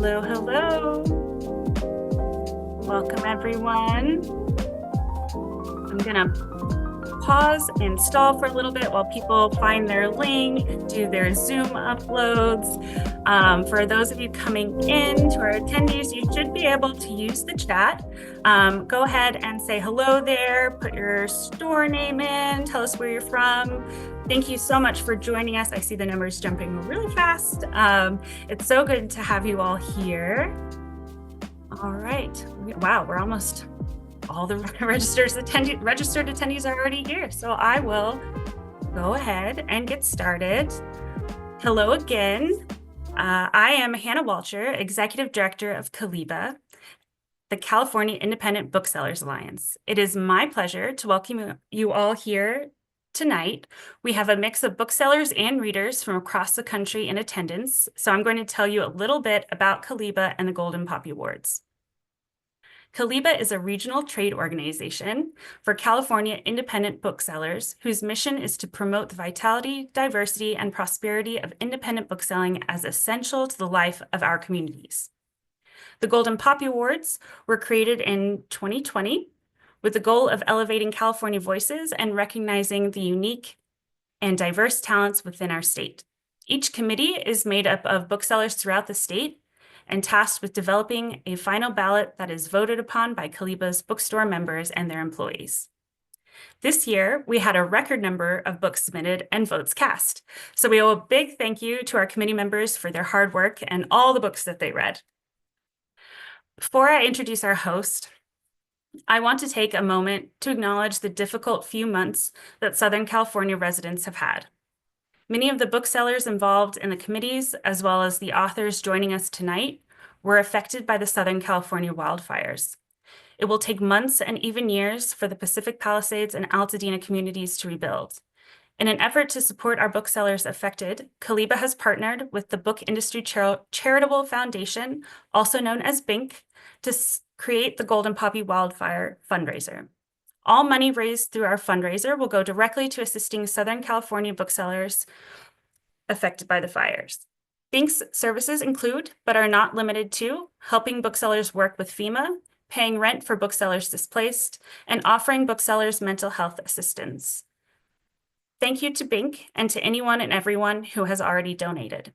Hello, hello. Welcome, everyone. I'm gonna pause and stall for a little bit while people find their link, do their Zoom uploads. For those of you coming in, to our attendees, you should be able to use the chat. Go ahead and say hello there, put your store name in, tell us where you're from. Thank you so much for joining us. I see the numbers jumping really fast. It's so good to have you all here. All right. Wow, we're almost all the registered attendees are already here. So I will go ahead and get started. Hello again. I am Hannah Walcher, Executive Director of CALIBA, the California Independent Booksellers Alliance. It is my pleasure to welcome you all here tonight. We have a mix of booksellers and readers from across the country in attendance. So I'm going to tell you a little bit about CALIBA and the Golden Poppy Awards. CALIBA is a regional trade organization for California independent booksellers whose mission is to promote the vitality, diversity, and prosperity of independent bookselling as essential to the life of our communities. The Golden Poppy Awards were created in 2020 with the goal of elevating California voices and recognizing the unique and diverse talents within our state. Each committee is made up of booksellers throughout the state and tasked with developing a final ballot that is voted upon by CALIBA's bookstore members and their employees. This year, we had a record number of books submitted and votes cast. So we owe a big thank you to our committee members for their hard work and all the books that they read. Before I introduce our host, I want to take a moment to acknowledge the difficult few months that Southern California residents have had. Many of the booksellers involved in the committees, as well as the authors joining us tonight, were affected by the Southern California wildfires. It will take months and even years for the Pacific Palisades and Altadena communities to rebuild. In an effort to support our booksellers affected, CALIBA has partnered with the Book Industry Charitable Foundation, also known as BINC, to create the Golden Poppy Wildfire fundraiser. All money raised through our fundraiser will go directly to assisting Southern California booksellers affected by the fires. BINC's services include, but are not limited to, helping booksellers work with FEMA, paying rent for booksellers displaced, and offering booksellers mental health assistance. Thank you to BINC and to anyone and everyone who has already donated.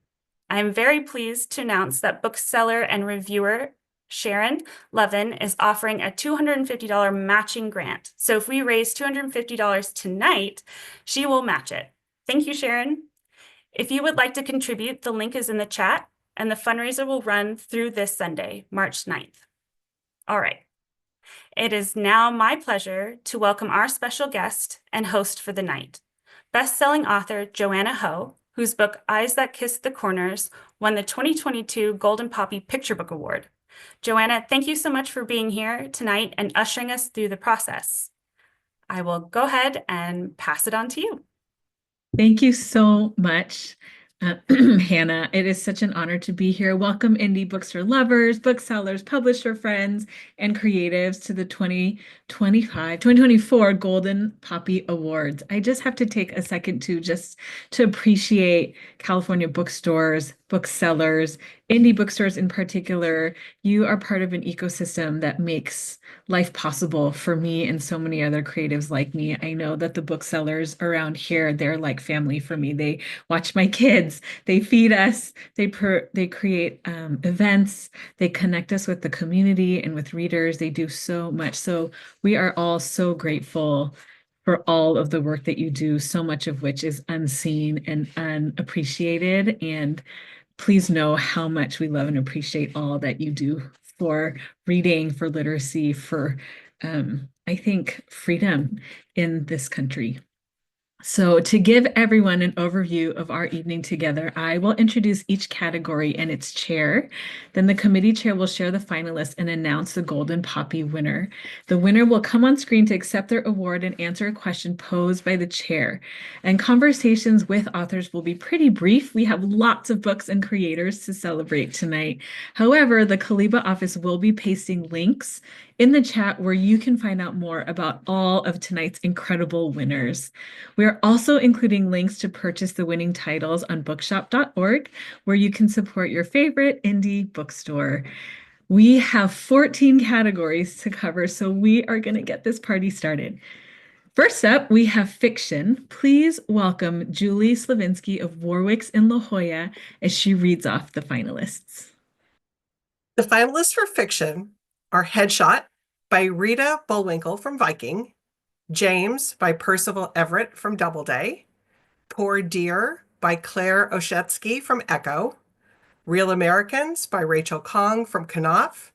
I am very pleased to announce that bookseller and reviewer Sharon Levin is offering a $250 matching grant. So if we raise $250 tonight, she will match it. Thank you, Sharon. If you would like to contribute, the link is in the chat, and the fundraiser will run through this Sunday, March 9th. All right. It is now my pleasure to welcome our special guest and host for the night, best-selling author Joanna Ho, whose book Eyes That Kiss the Corners won the 2022 Golden Poppy Picture Book Award. Joanna, thank you so much for being here tonight and ushering us through the process. I will go ahead and pass it on to you. Thank you so much, Hannah. It is such an honor to be here. Welcome indie bookstore lovers, booksellers, publisher friends, and creatives to the 2024 Golden Poppy Awards. I just have to take a second to appreciate California bookstores, booksellers, indie bookstores in particular. You are part of an ecosystem that makes life possible for me and so many other creatives like me. I know that the booksellers around here, they're like family for me. They watch my kids, they feed us, they create events, they connect us with the community and with readers. They do so much. So we are all so grateful for all of the work that you do, so much of which is unseen and unappreciated. And please know how much we love and appreciate all that you do for reading, for literacy, for, I think, freedom in this country. So to give everyone an overview of our evening together, I will introduce each category and its chair. Then the committee chair will share the finalists and announce the Golden Poppy winner. The winner will come on screen to accept their award and answer a question posed by the chair. And conversations with authors will be pretty brief. We have lots of books and creators to celebrate tonight. However, the CALIBA office will be pasting links in the chat where you can find out more about all of tonight's incredible winners. We are also including links to purchase the winning titles on bookshop.org, where you can support your favorite indie bookstore. We have 14 categories to cover, so we are going to get this party started. First up, we have fiction. Please welcome Julie Slavinsky of Warwick's in La Jolla as she reads off the finalists. The finalists for fiction are Headshot by Rita Bullwinkle from Viking, James by Percival Everett from Doubleday, Poor Dear by Claire Oshetsky from Echo, Real Americans by Rachel Kong from Knopf,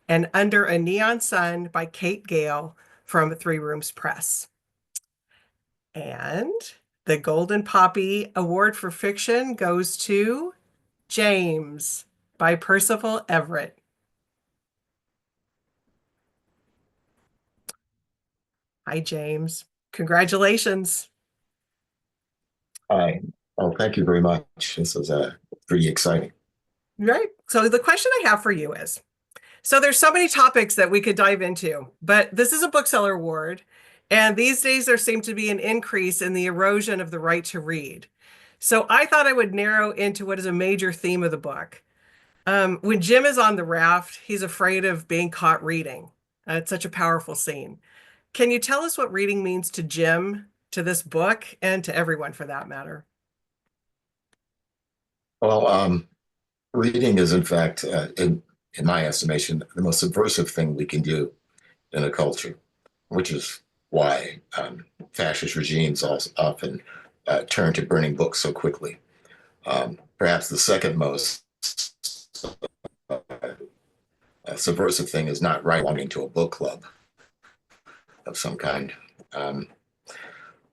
and Under a Neon Sun by Kate Gale from Three Rooms Press. And the Golden Poppy Award for Fiction goes to James by Percival Everett. Hi, James. Congratulations. Hi. Oh, thank you very much. This was pretty exciting. Right. So the question I have for you is, so there's so many topics that we could dive into, but this is a bookseller award. And these days there seems to be an increase in the erosion of the right to read. So I thought I would narrow into what is a major theme of the book. When Jim is on the raft, he's afraid of being caught reading. It's such a powerful scene. Can you tell us what reading means to Jim, to this book, and to everyone for that matter? Well, reading is, in fact, in my estimation, the most subversive thing we can do in a culture, which is why fascist regimes also often turn to burning books so quickly. Perhaps the second most subversive thing is not belonging to a book club of some kind.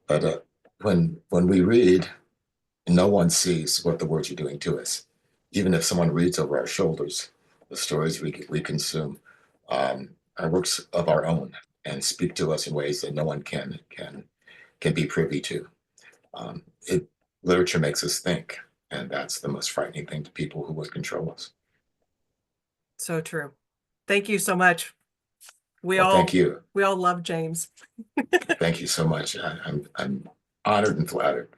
But when we read, no one sees what the words are doing to us. Even if someone reads over our shoulders, the stories we consume are works of our own and speak to us in ways that no one can be privy to. Literature makes us think, and that's the most frightening thing to people who would control us. So true. Thank you so much. Thank you. We all love James. Thank you so much. I'm honored and flattered.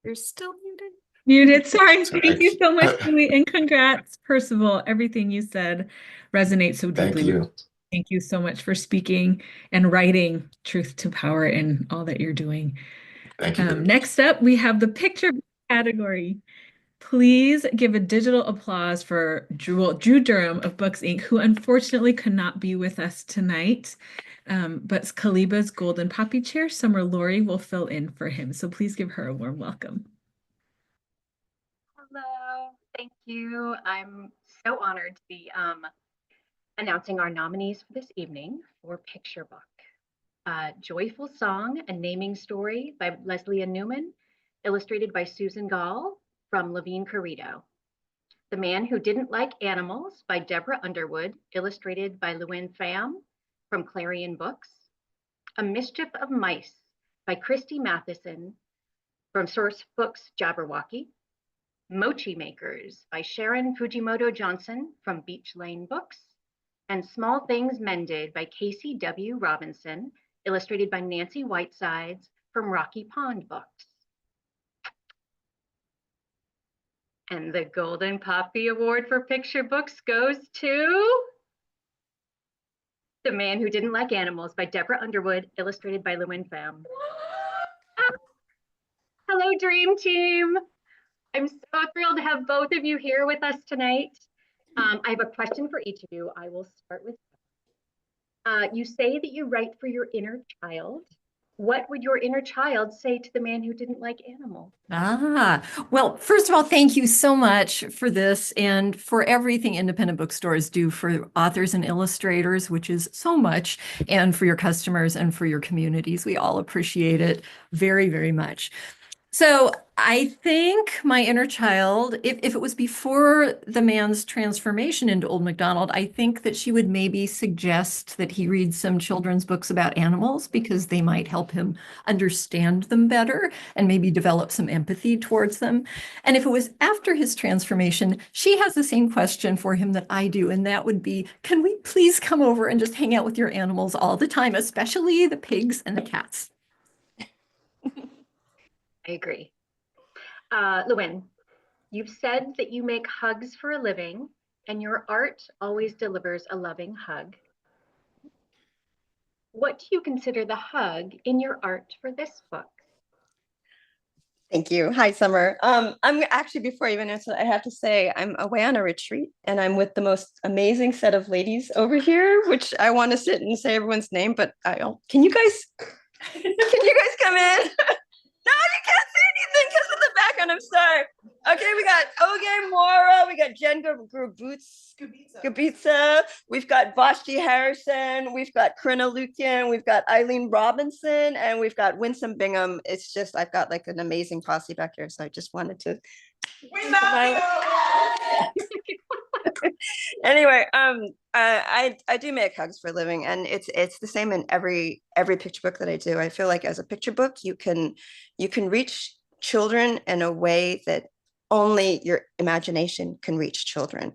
You're still muted. Muted. Sorry. Thank you so much, Julie, and congrats, Percival. Everything you said resonates so deeply. Thank you. Thank you so much for speaking and writing truth to power in all that you're doing. Thank you. Next up, we have the picture category. Please give a digital applause for Drew Durham of Books Inc., who unfortunately could not be with us tonight. But CALIBA's Golden Poppy Chair, Summer Laurie, will fill in for him. So please give her a warm welcome. Hello, thank you. I'm so honored to be announcing our nominees for this evening for Picture Book. Joyful Song, A Naming Story by Leslie Ann Newman, illustrated by Susan Gall from Levine Carrito. The Man Who Didn't Like Animals by Deborah Underwood, illustrated by Lewin Pham from Clarion Books. A Mischief of Mice by Christy Matheson from Source Books Jabberwocky. Mochi Makers by Sharon Fujimoto Johnson from Beach Lane Books. And Small Things Mended by Casey W. Robinson, illustrated by Nancy Whitesides from Rocky Pond Books. And the Golden Poppy Award for Picture Books goes to The Man Who Didn't Like Animals by Deborah Underwood, illustrated by Lewin Pham. Hello, Dream Team. I'm so thrilled to have both of you here with us tonight. I have a question for each of you. I will start with you say that you write for your inner child. What would your inner child say to the man who didn't like animals? Well, first of all, thank you so much for this and for everything independent bookstores do for authors and illustrators, which is so much, and for your customers and for your communities. We all appreciate it very, very much. So I think my inner child, if it was before the man's transformation into Old MacDonald, I think that she would maybe suggest that he read some children's books about animals because they might help him understand them better and maybe develop some empathy towards them. And if it was after his transformation, she has the same question for him that I do, and that would be, can we please come over and just hang out with your animals all the time, especially the pigs and the cats? I agree. Lewin, you've said that you make hugs for a living and your art always delivers a loving hug. What do you consider the hug in your art for this book? Thank you. Hi, Summer. I'm actually, before I even answer, I have to say I'm away on a retreat and I'm with the most amazing set of ladies over here, which I want to sit and say everyone's name, but I don't. Can you guys come in? No, you can't see anything because of the background. I'm sorry. Okay, we got Oge Mora, we got Jen Gabitza, we've got Vashti Harrison, we've got Corinna Lukian, we've got Eileen Robinson, and we've got Winsome Bingham. It's just, I've got like an amazing posse back here, so I just wanted to. We love you! Anyway, I do make hugs for a living, and it's the same in every picture book that I do. I feel like as a picture book, you can reach children in a way that only your imagination can reach children.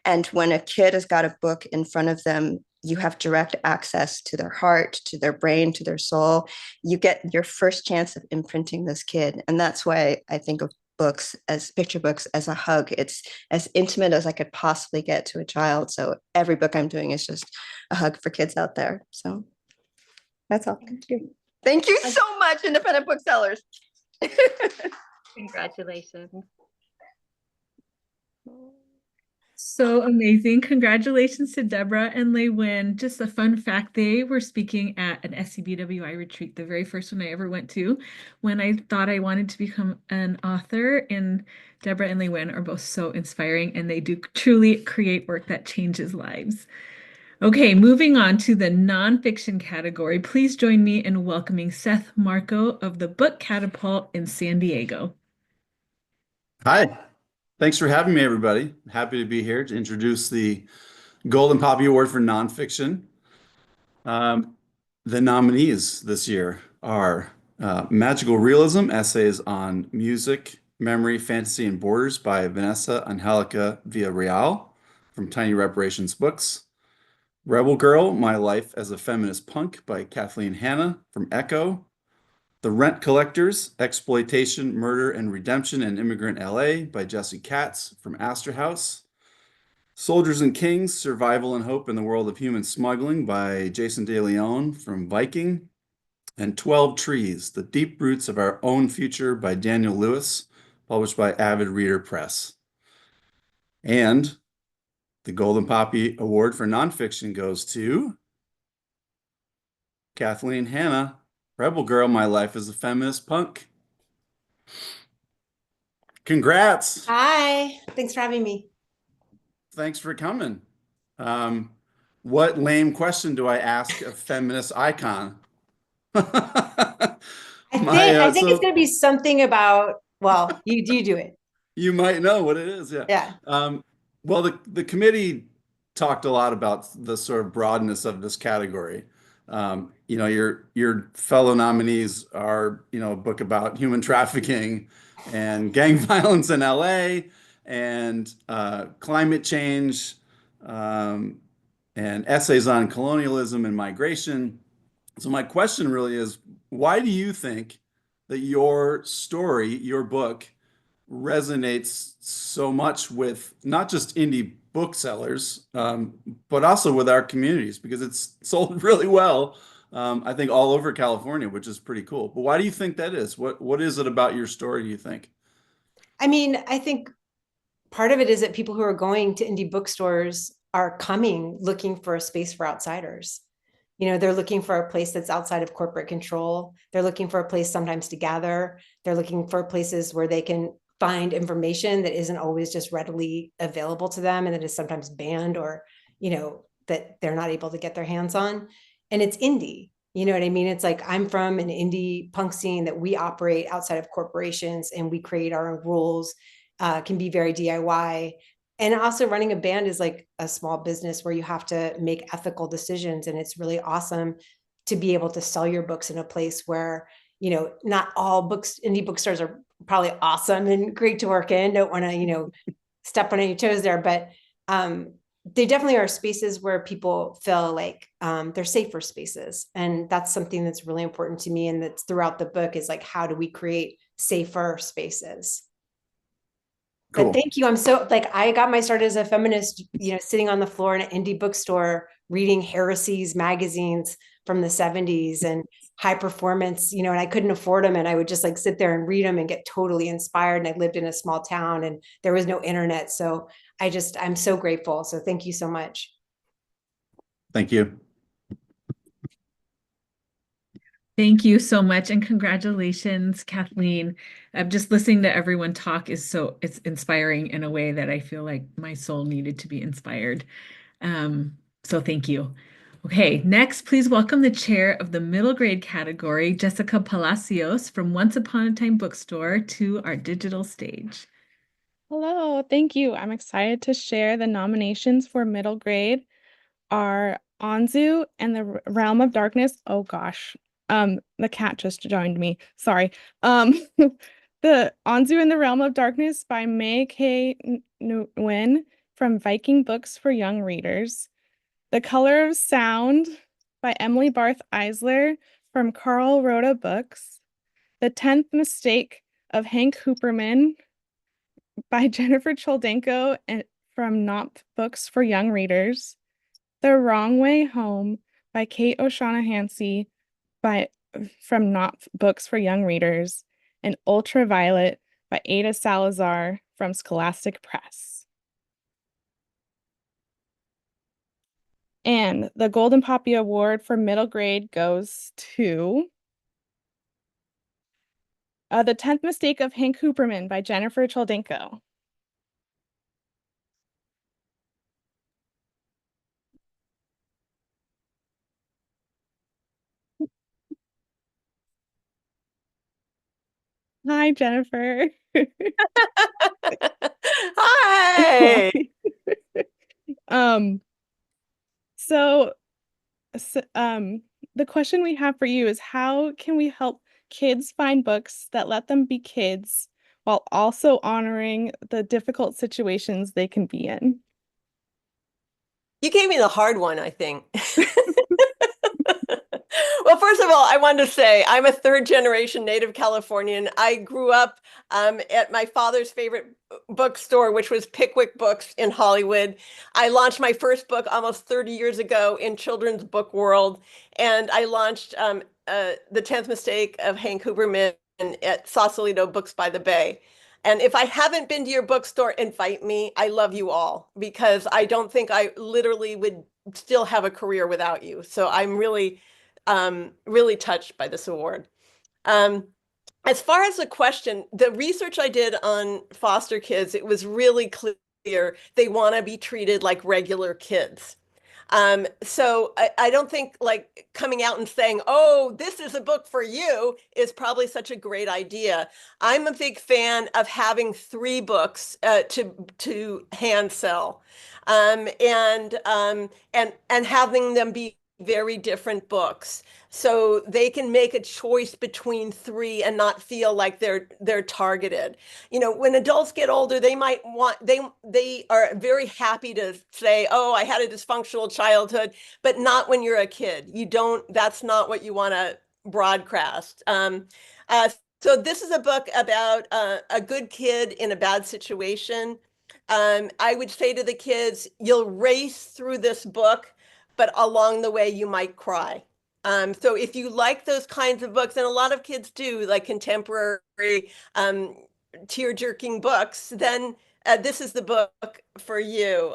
And when a kid has got a book in front of them, you have direct access to their heart, to their brain, to their soul. You get your first chance of imprinting this kid, and that's why I think of books as picture books as a hug. It's as intimate as I could possibly get to a child. So every book I'm doing is just a hug for kids out there. So that's all. Thank you so much, independent booksellers. Congratulations. So amazing. Congratulations to Deborah and Lei Win. Just a fun fact, they were speaking at an SCBWI retreat, the very first one I ever went to, when I thought I wanted to become an author. And Deborah and Lei Win are both so inspiring, and they do truly create work that changes lives. Okay, moving on to the nonfiction category. Please join me in welcoming Seth Marco of the Book Catapult in San Diego. Hi, thanks for having me, everybody. Happy to be here to introduce the Golden Poppy Award for Nonfiction. The nominees this year are Magical Realism, Essays on Music, Memory, Fantasy, and Borders by Vanessa Angelica Villarreal from Tiny Reparations Books. Rebel Girl, My Life as a Feminist Punk by Kathleen Hanna from Echo. The Rent Collectors, Exploitation, Murder, and Redemption in Immigrant LA by Jesse Katz from Astor House. Soldiers and Kings, Survival and Hope in the World of Human Smuggling by Jason De Leon from Viking. And 12 Trees, The Deep Roots of Our Own Future by Daniel Lewis, published by Avid Reader Press. And the Golden Poppy Award for Nonfiction goes to Kathleen Hanna, Rebel Girl, My Life as a Feminist Punk. Congrats. Hi, thanks for having me. Thanks for coming. What lame question do I ask a feminist icon? I think it's going to be something about, well, you do it. You might know what it is, yeah. Yeah. Well, the committee talked a lot about the sort of broadness of this category. Your fellow nominees are, a book about human trafficking and gang violence in LA and climate change and essays on colonialism and migration. So my question really is, why do you think that your story, your book, resonates so much with not just indie booksellers, but also with our communities? Because it's sold really well, I think, all over California, which is pretty cool. But why do you think that is? What is it about your story, do you think? I mean, I think part of it is that people who are going to indie bookstores are coming looking for a space for outsiders. They're looking for a place that's outside of corporate control. They're looking for a place sometimes to gather. They're looking for places where they can find information that isn't always just readily available to them and that is sometimes banned or, that they're not able to get their hands on. And it's indie. You know what I mean? It's like I'm from an indie punk scene that we operate outside of corporations and we create our own rules, can be very DIY. And also running a band is like a small business where you have to make ethical decisions. And it's really awesome to be able to sell your books in a place where, you know, not all books, indie bookstores are probably awesome and great to work in. Don't want to, you know, step on any toes there, but they definitely are spaces where people feel like they're safer spaces. And that's something that's really important to me. And that's throughout the book is like, how do we create safer spaces? Cool. But thank you. I'm so like, I got my start as a feminist, you know, sitting on the floor in an indie bookstore, reading heresies magazines from the 70s and high performance, you know, and I couldn't afford them. And I would just like sit there and read them and get totally inspired. And I lived in a small town and there was no internet. So I'm so grateful. So thank you so much. Thank you. Thank you so much, and congratulations, Kathleen. Just listening to everyone talk it's inspiring in a way that I feel like my soul needed to be inspired. So thank you. Okay, next, please welcome the chair of the middle grade category, Jessica Palacios from Once Upon a Time Bookstore, to our digital stage. Hello, thank you. I'm excited to share the nominations for middle grade are Anzu and the Realm of Darkness. Oh gosh. The cat just joined me. Sorry. The Anzu and the Realm of Darkness by May K. Nguyen from Viking Books for Young Readers. The Color of Sound by Emily Barth Eisler from Carl Rhoda Books. The 10th Mistake of Hank Hooperman by Jennifer Choldenko and from Knopf Books for Young Readers. The Wrong Way Home by Kate O'Shaughnessy from Knopf Books for Young Readers, and Ultraviolet by Ada Salazar from Scholastic Press. And the Golden Poppy Award for middle grade goes to The 10th Mistake of Hank Hooperman by Jennifer Choldenko. Hi, Jennifer. Hi. So, the question we have for you is, how can we help kids find books that let them be kids while also honoring the difficult situations they can be in? You gave me the hard one, I think. Well, first of all, I wanted to say I'm a third generation native Californian. I grew up at my father's favorite bookstore, which was Pickwick Books in Hollywood. I launched my first book almost 30 years ago in children's book world. And I launched The 10th Mistake of Hank Hooperman at Sausalito Books by the Bay. And if I haven't been to your bookstore, invite me. I love you all because I don't think I literally would still have a career without you. So I'm really touched by this award. As far as the question, the research I did on foster kids, it was really clear they want to be treated like regular kids. So I don't think like coming out and saying, oh, this is a book for you is probably such a great idea. I'm a big fan of having 3 books to hand sell and having them be very different books so they can make a choice between 3 and not feel like they're targeted. You know, when adults get older, they might want they are very happy to say, oh, I had a dysfunctional childhood, but not when you're a kid. You don't, that's not what you want to broadcast. So this is a book about a good kid in a bad situation. I would say to the kids, you'll race through this book, but along the way you might cry. So if you like those kinds of books, and a lot of kids do, like contemporary tear-jerking books, then this is the book for you.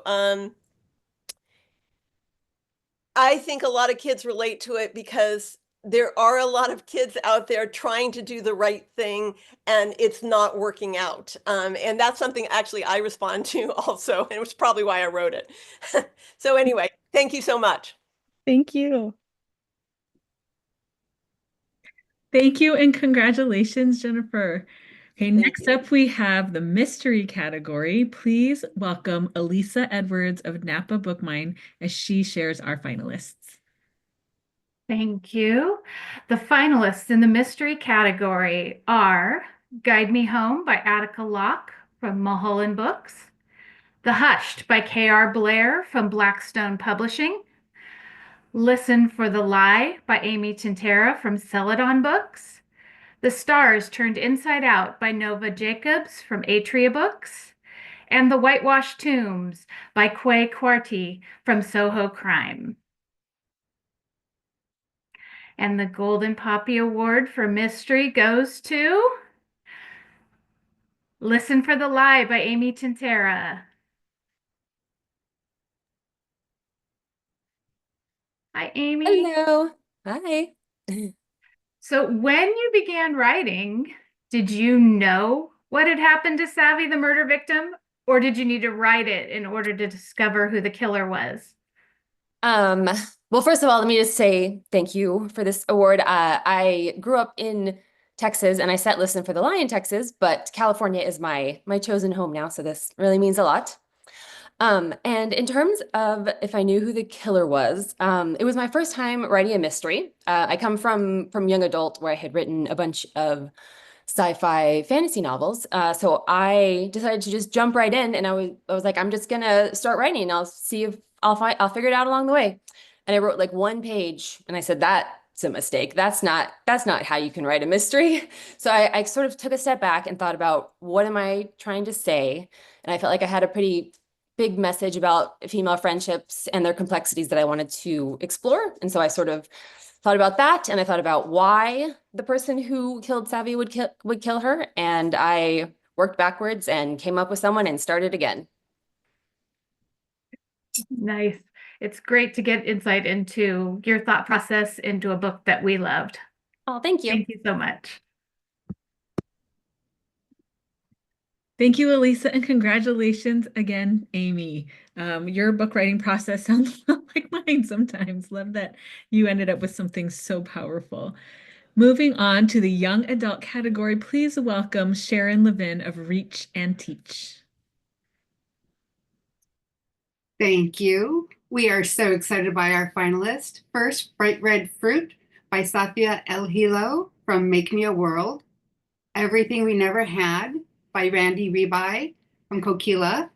I think a lot of kids relate to it because there are a lot of kids out there trying to do the right thing and it's not working out. And that's something actually I respond to also, and it was probably why I wrote it. So anyway, thank you so much. Thank you. Thank you and congratulations, Jennifer. Okay, next up we have the mystery category. Please welcome Elisa Edwards of Napa Bookmine as she shares our finalists. Thank you. The finalists in the mystery category are Guide Me Home by Attica Locke from Mulholland Books, The Hushed by K.R. Blair from Blackstone Publishing, Listen for the Lie by Amy Tintera from Celadon Books, The Stars Turned Inside Out by Nova Jacobs from Atria Books, and The Whitewashed Tombs by Quay Quarty from Soho Crime. And the Golden Poppy Award for Mystery goes to Listen for the Lie by Amy Tintera. Hi, Amy. Hello. Hi. So when you began writing, did you know what had happened to Savvy, the murder victim, or did you need to write it in order to discover who the killer was? Well, first of all, let me just say thank you for this award. I grew up in Texas and I set Listen for the Lie in Texas, but California is my chosen home now, so this really means a lot. And in terms of if I knew who the killer was, it was my first time writing a mystery. I come from young adult where I had written a bunch of sci-fi fantasy novels. So I decided to just jump right in, and I was like, I'm just gonna start writing and I'll see if I'll figure it out along the way. And I wrote like one page and I said, that's a mistake. That's not how you can write a mystery. So I sort of took a step back and thought about what am I trying to say? And I felt like I had a pretty big message about female friendships and their complexities that I wanted to explore. And so I sort of thought about that, and I thought about why the person who killed Savvy would kill her, and I worked backwards and came up with someone and started again. Nice. It's great to get insight into your thought process into a book that we loved. Oh, thank you. Thank you so much. Thank you, Elisa, and congratulations again, Amy. Your book writing process sounds a lot like mine sometimes. Love that you ended up with something so powerful. Moving on to the young adult category, please welcome Sharon Levin of Reach and Teach. Thank you. We are so excited by our finalists. First, Bright Red Fruit by Safia El Hilo from Make Me a World. Everything We Never Had by Randy Rebai from Kokila.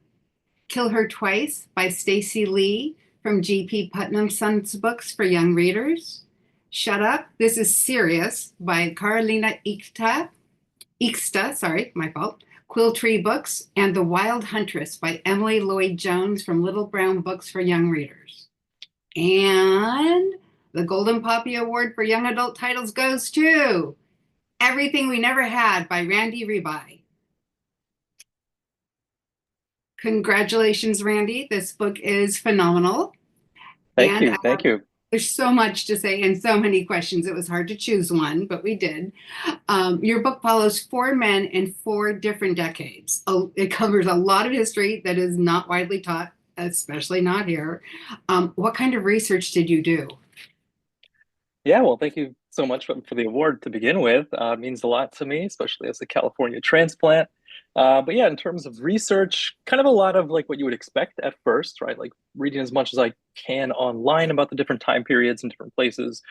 Kill Her Twice by Stacy Lee from G.P. Putnam Sons Books for Young Readers. Shut Up, This Is Serious by Carolina Ixta, sorry, my fault. Quill Tree Books, and The Wild Huntress by Emily Lloyd Jones from Little Brown Books for Young Readers. And the Golden Poppy Award for Young Adult titles goes to Everything We Never Had by Randy Rebai. Congratulations, Randy. This book is phenomenal. Thank you. Thank you. There's so much to say and so many questions. It was hard to choose one, but we did. Your book follows 4 men in 4 different decades. It covers a lot of history that is not widely taught, especially not here. What kind of research did you do? Yeah, well, thank you so much for the award to begin with. It means a lot to me, especially as a California transplant. But yeah, in terms of research, kind of a lot of like what you would expect at first, right? Like reading as much as I can online about the different time periods and different places,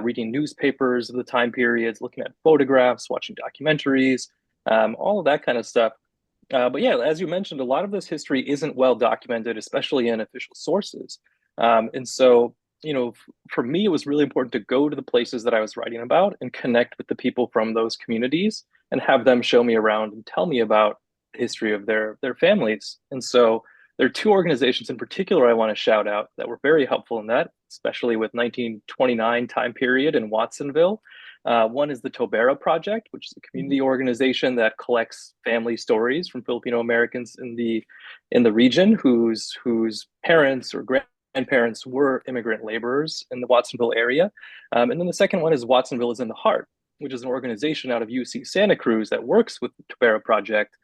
reading newspapers of the time periods, looking at photographs, watching documentaries, all of that kind of stuff. But yeah, as you mentioned, a lot of this history isn't well documented, especially in official sources. And so, you know, for me, it was really important to go to the places that I was writing about and connect with the people from those communities and have them show me around and tell me about the history of their families. And so there are 2 organizations in particular I want to shout out that were very helpful in that, especially with 1929 time period in Watsonville. One is the Tobera Project, which is a community organization that collects family stories from Filipino Americans in the region whose parents or grandparents were immigrant laborers in the Watsonville area. And then the second one is Watsonville is in the Heart, which is an organization out of UC Santa Cruz that works with the Tobera Project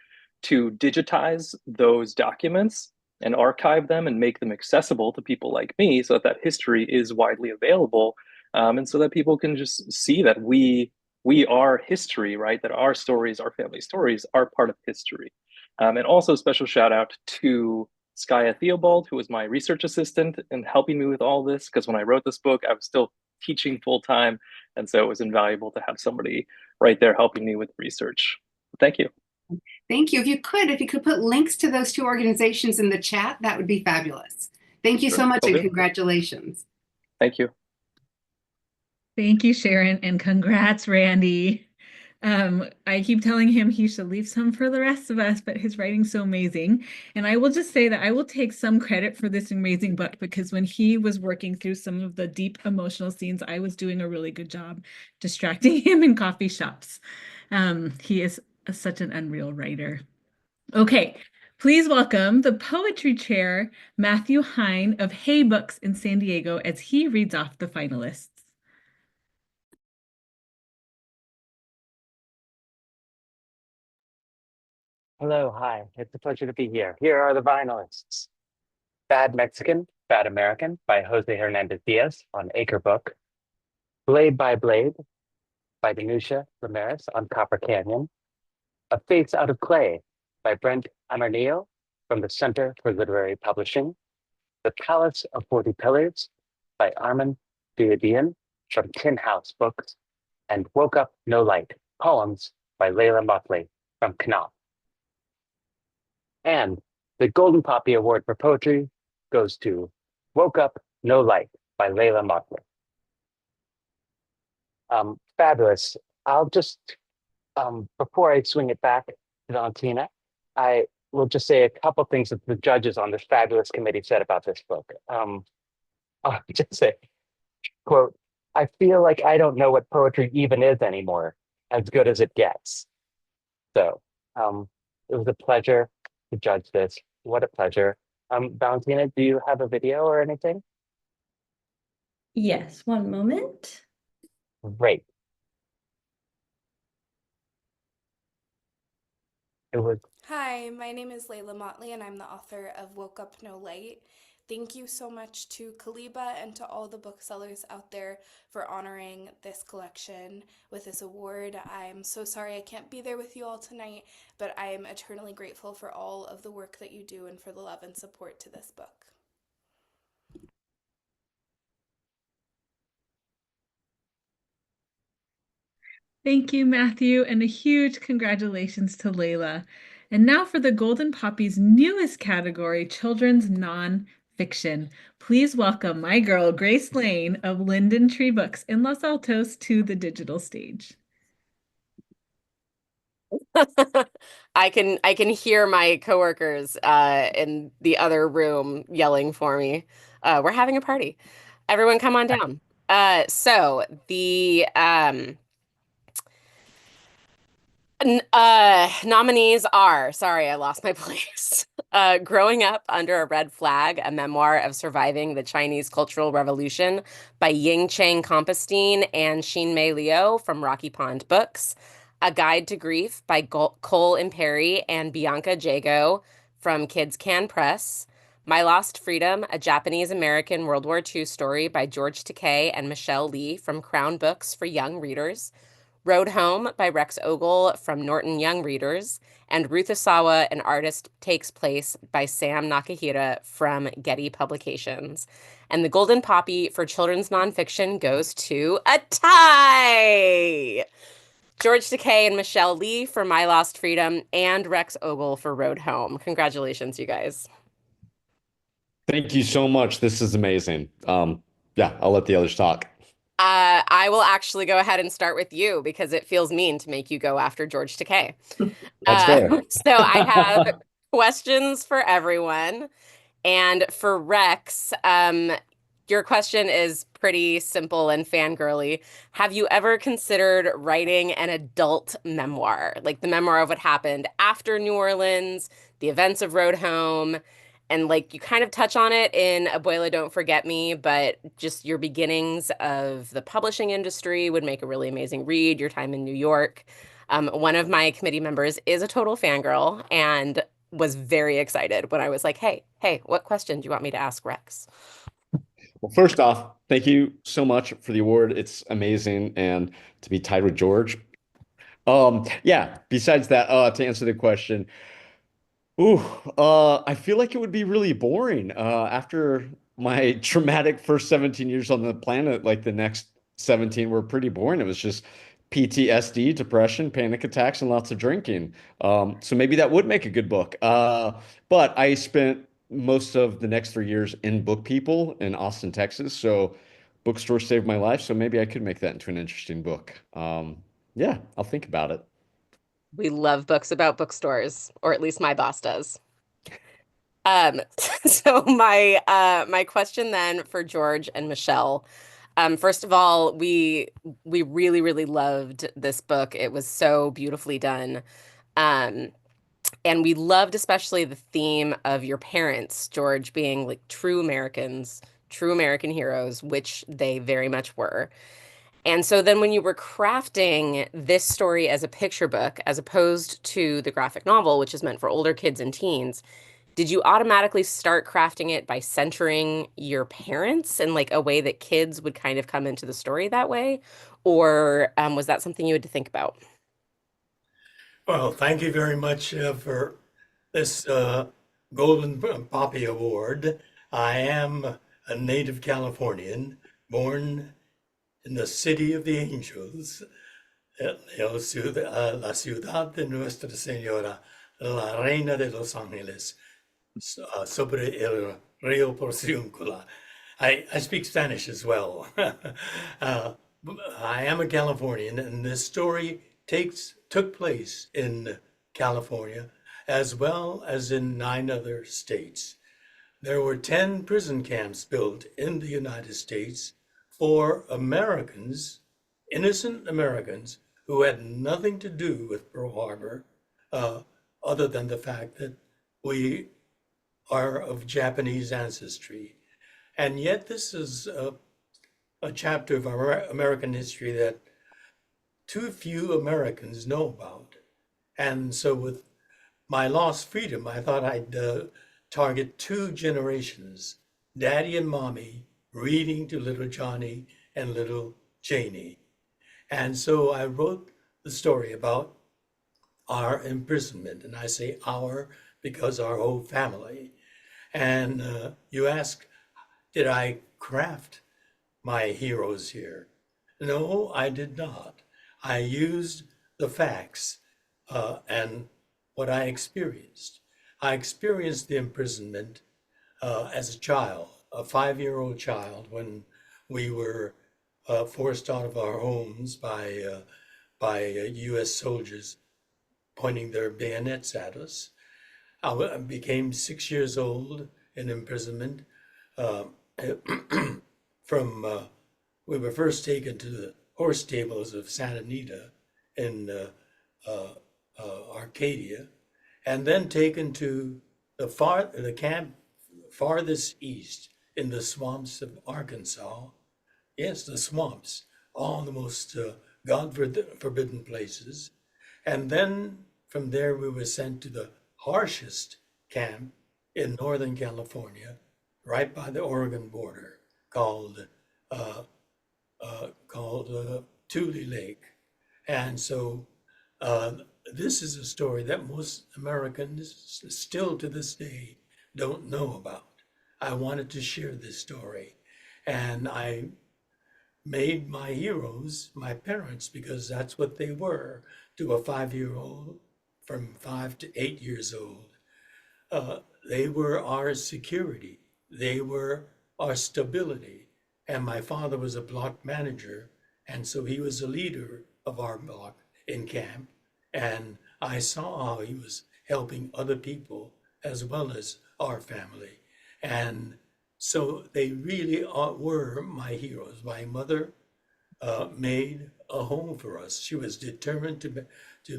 to digitize those documents and archive them and make them accessible to people like me so that history is widely available, and so that people can just see that we we are history, right? That our stories, our family stories, are part of history. And also, special shout out to Skya Theobald, who was my research assistant and helping me with all this. Because when I wrote this book, I was still teaching full time. And so it was invaluable to have somebody right there helping me with research. Thank you. Thank you. If you could put links to those two organizations in the chat, that would be fabulous. Thank you so much and congratulations. Thank you. Thank you, Sharon, and congrats, Randy. I keep telling him he should leave some for the rest of us, but his writing's so amazing. And I will just say that I will take some credit for this amazing book because when he was working through some of the deep emotional scenes, I was doing a really good job distracting him in coffee shops. He is such an unreal writer. Okay, please welcome the Poetry Chair, Matthew Hine of Hay Books in San Diego, as he reads off the finalists. Hello, hi. It's a pleasure to be here. Here are the finalists. Bad Mexican, Bad American by Jose Hernandez Diaz on Acre Book. Blade by Blade by Danusia Ramirez on Copper Canyon. A Face Out of Clay by Brent Amarnillo from the Center for Literary Publishing. The Palace of 40 Pillars by Armin Diadian from Tin House Books. And Woke Up No Light, Poems by Layla Motley from Knopf. And the Golden Poppy Award for Poetry goes to Woke Up No Light by Layla Motley. Fabulous. I'll just, before I swing it back to Valentina, I will just say a couple things that the judges on this fabulous committee said about this book. I'll just say, quote, I feel like I don't know what poetry even is anymore, as good as it gets. So it was a pleasure to judge this. What a pleasure. Valentina, do you have a video or anything? Yes, one moment. Great. It was. Hi, my name is Layla Motley and I'm the author of Woke Up No Light. Thank you so much to CALIBA and to all the booksellers out there for honoring this collection with this award. I'm so sorry I can't be there with you all tonight, but I am eternally grateful for all of the work that you do and for the love and support to this book. Thank you, Matthew, and a huge congratulations to Layla. And now for the Golden Poppy's newest category, children's nonfiction. Please welcome my girl, Grace Lane of Linden Tree Books in Los Altos to the digital stage. I can hear my coworkers in the other room yelling for me. We're having a party. Everyone come on down. So the nominees are, sorry, I lost my place. Growing Up Under a Red Flag, a memoir of surviving the Chinese Cultural Revolution by Ying Chang Compostine and Xin-Mei Liu from Rocky Pond Books. A Guide to Grief by Cole Imperi and Bianca Jago from Kids Can Press. My Lost Freedom, a Japanese-American World War II story by George Takei and Michelle Lee from Crown Books for young readers. Road Home by Rex Ogle from Norton Young Readers, and Ruth Asawa, An Artist Takes Place by Sam Nakahira from Getty Publications. And the Golden Poppy for children's nonfiction goes to a tie! George Takei and Michelle Lee for My Lost Freedom, and Rex Ogle for Road Home. Congratulations, you guys. Thank you so much. This is amazing. Yeah, I'll let the others talk. I will actually go ahead and start with you because it feels mean to make you go after George Takei. That's fair. So I have questions for everyone. And for Rex, your question is pretty simple and fangirly. Have you ever considered writing an adult memoir, like the memoir of what happened after New Orleans, the events of Road Home? And like you kind of touch on it in Abuela Don't Forget Me, but just your beginnings of the publishing industry would make a really amazing read, your time in New York. One of my committee members is a total fangirl and was very excited when I was like, hey, what question do you want me to ask Rex? Well, first off, thank you so much for the award. It's amazing, and to be tied with George. Yeah, besides that, to answer the question, ooh, I feel like it would be really boring. After my traumatic first 17 years on the planet, like the next 17 were pretty boring. It was just PTSD, depression, panic attacks, and lots of drinking. So maybe that would make a good book. But I spent most of the next 3 years in Book People in Austin, Texas. So bookstore saved my life. So maybe I could make that into an interesting book. Yeah, I'll think about it. We love books about bookstores, or at least my boss does. Um, so my question then for George and Michelle. First of all, we really, really loved this book. It was so beautifully done. Um, and we loved especially the theme of your parents, George, being like true Americans, true American heroes, which they very much were. And so then when you were crafting this story as a picture book, as opposed to the graphic novel, which is meant for older kids and teens, did you automatically start crafting it by centering your parents in like a way that kids would kind of come into the story that way? Or was that something you had to think about? Well, thank you very much for this Golden Poppy Award. I am a native Californian, born in the city of the angels, la ciudad de Nuestra Señora, la Reina de los Ángeles, sobre el río Porciúncula. I speak Spanish as well. I am a Californian, and this story took place in California as well as in 9 other states. There were 10 prison camps built in the United States for Americans, innocent Americans, who had nothing to do with Pearl Harbor, other than the fact that we are of Japanese ancestry. And yet this is a chapter of our American history that too few Americans know about. And so with my Lost Freedom, I thought I'd target 2 generations, Daddy and Mommy reading to little Johnny and little Janie. And so I wrote the story about our imprisonment. And I say our because our whole family. And you ask, did I craft my heroes here? No, I did not. I used the facts and what I experienced. I experienced the imprisonment as a child, a 5-year-old child, when we were forced out of our homes by U.S. soldiers pointing their bayonets at us. I became 6 years old in imprisonment. We were first taken to the horse stables of Santa Anita in Arcadia, and then taken to the camp farthest east in the swamps of Arkansas. Yes, the swamps, all the most God-forbidden places. And then from there we were sent to the harshest camp in Northern California, right by the Oregon border, called Tule Lake. And so this is a story that most Americans still to this day don't know about. I wanted to share this story, and I made my heroes my parents because that's what they were to a 5-year-old from 5 to 8 years old. They were our security. They were our stability. And my father was a block manager, and so he was a leader of our block in camp. And I saw how he was helping other people as well as our family. And so they really were my heroes. My mother made a home for us. She was determined to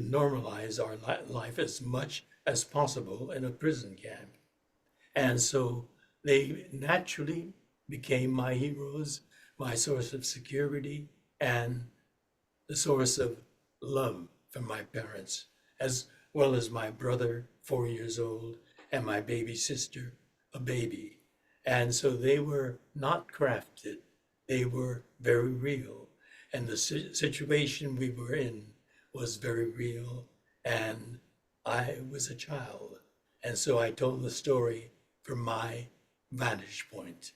normalize our life as much as possible in a prison camp. And so they naturally became my heroes, my source of security, and the source of love from my parents, as well as my brother, 4 years old, and my baby sister, a baby. And so they were not crafted, they were very real. And the situation we were in was very real. And I was a child. And so I told the story from my vantage point.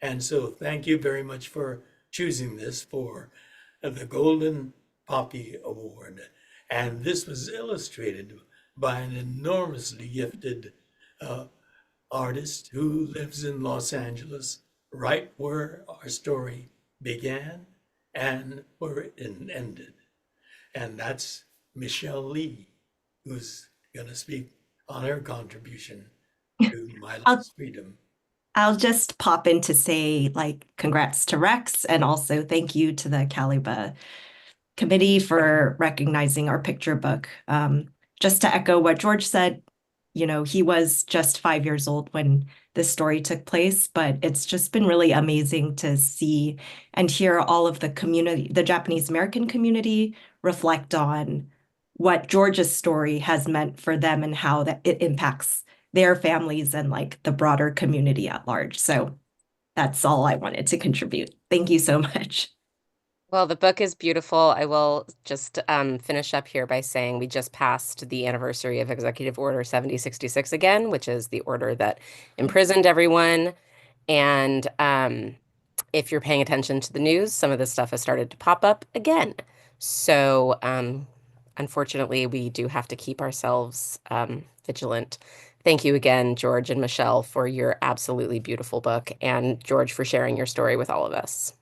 And so thank you very much for choosing this for the Golden Poppy Award. And this was illustrated by an enormously gifted artist who lives in Los Angeles, right where our story began and where it ended. And that's Michelle Lee, who's going to speak on her contribution to My Lost Freedom. I'll just pop in to say, like, congrats to Rex, and also thank you to the CALIBA committee for recognizing our picture book. Just to echo what George said, you know, he was just 5 years old when this story took place, but it's just been really amazing to see and hear all of the community, the Japanese American community, reflect on what George's story has meant for them and how that it impacts their families and like the broader community at large. So that's all I wanted to contribute. Thank you so much. Well, the book is beautiful. I will just finish up here by saying we just passed the anniversary of Executive Order 7066 again, which is the order that imprisoned everyone. And if you're paying attention to the news, some of this stuff has started to pop up again. So unfortunately, we do have to keep ourselves vigilant. Thank you again, George and Michelle, for your absolutely beautiful book, and George for sharing your story with all of us.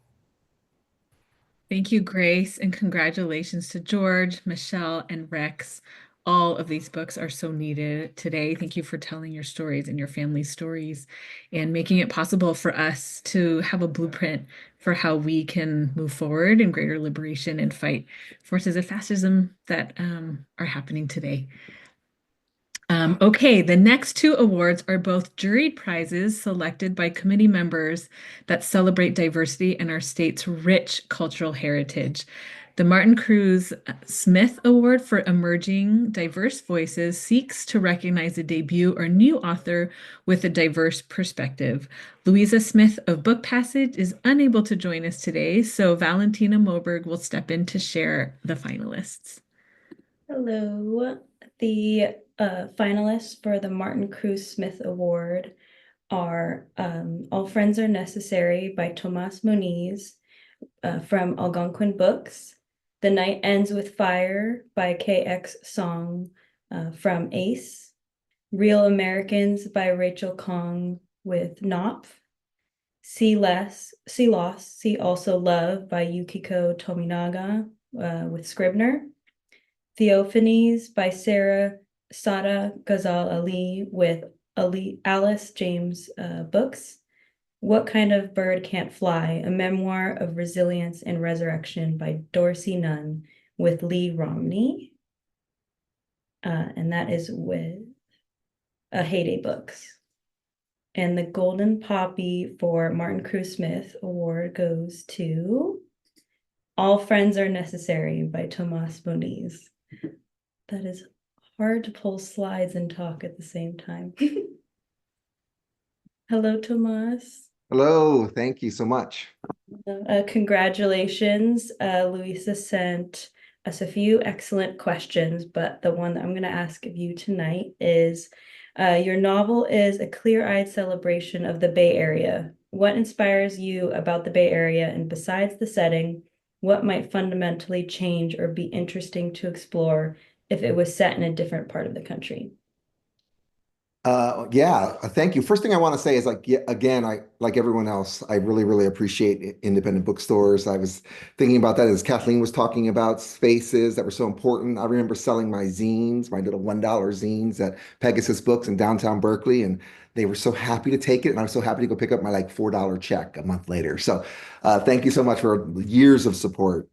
Thank you, Grace, and congratulations to George, Michelle, and Rex. All of these books are so needed today. Thank you for telling your stories and your family's stories and making it possible for us to have a blueprint for how we can move forward in greater liberation and fight forces of fascism that are happening today. Okay, the next two awards are both juried prizes selected by committee members that celebrate diversity and our state's rich cultural heritage. The Martin Cruz Smith Award for Emerging Diverse Voices seeks to recognize a debut or new author with a diverse perspective. Louisa Smith of Book Passage is unable to join us today, so Valentina Moberg will step in to share the finalists. Hello. The finalists for the Martin Cruz Smith Award are All Friends Are Necessary by Tomas Moniz from Algonquin Books, The Night Ends with Fire by KX Song from Ace, Real Americans by Rachel Kong with Knopf, See Less, See Lost, See Also Love by Yukiko Tominaga with Scribner, Theophanies by Sarah Sada Ghazal Ali with Alice James Books. What Kind of Bird Can't Fly? A Memoir of Resilience and Resurrection by Dorsey Nunn with Lee Romney. And that is with Heyday Books. And the Golden Poppy for Martin Cruz Smith Award goes to All Friends Are Necessary by Tomas Moniz. That is hard to pull slides and talk at the same time. Hello, Tomas. Hello, thank you so much. Congratulations. Louisa sent us a few excellent questions, but the one that I'm going to ask of you tonight is, your novel is a clear-eyed celebration of the Bay Area. What inspires you about the Bay Area, and besides the setting, what might fundamentally change or be interesting to explore if it was set in a different part of the country? Thank you. First thing I want to say is again, I, like everyone else, I really, really appreciate independent bookstores. I was thinking about that as Kathleen was talking about spaces that were so important. I remember selling my zines, my little $1 zines at Pegasus Books in downtown Berkeley, and they were so happy to take it. And I was so happy to go pick up my like $4 check a month later. So thank you so much for years of support.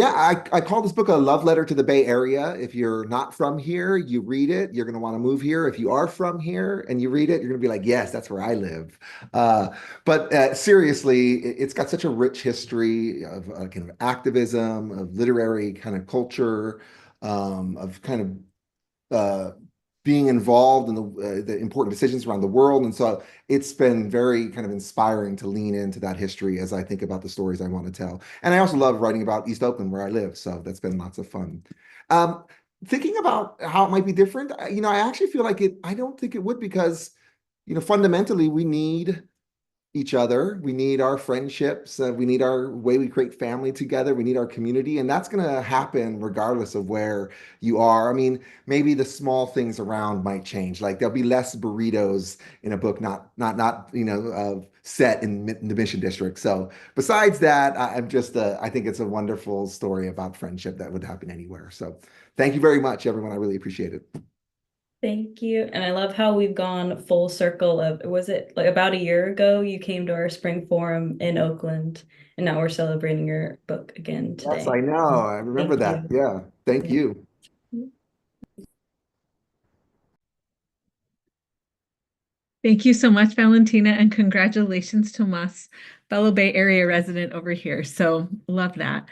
I call this book a love letter to the Bay Area. If you're not from here, you read it, you're going to want to move here. If you are from here and you read it, you're going to be like, yes, that's where I live. But seriously, it's got such a rich history of kind of activism, of literary kind of culture, of kind of being involved in the important decisions around the world. And so it's been very kind of inspiring to lean into that history as I think about the stories I want to tell. And I also love writing about East Oakland, where I live. So that's been lots of fun. Um, Thinking about how it might be different, I actually feel like I don't think it would, because, fundamentally we need each other. We need our friendships. We need our way we create family together. We need our community. And that's going to happen regardless of where you are. I mean, maybe the small things around might change. Like there'll be less burritos in a book, not set in the Mission District. So besides that, I think it's a wonderful story about friendship that would happen anywhere. So thank you very much, everyone. I really appreciate it. Thank you. And I love how we've gone full circle of, was it like about a year ago you came to our spring forum in Oakland, and now we're celebrating your book again today. Yes, I know. I remember that. you. Yeah. Thank you. Thank you so much, Valentina, and congratulations, Tomas, fellow Bay Area resident over here. So love that.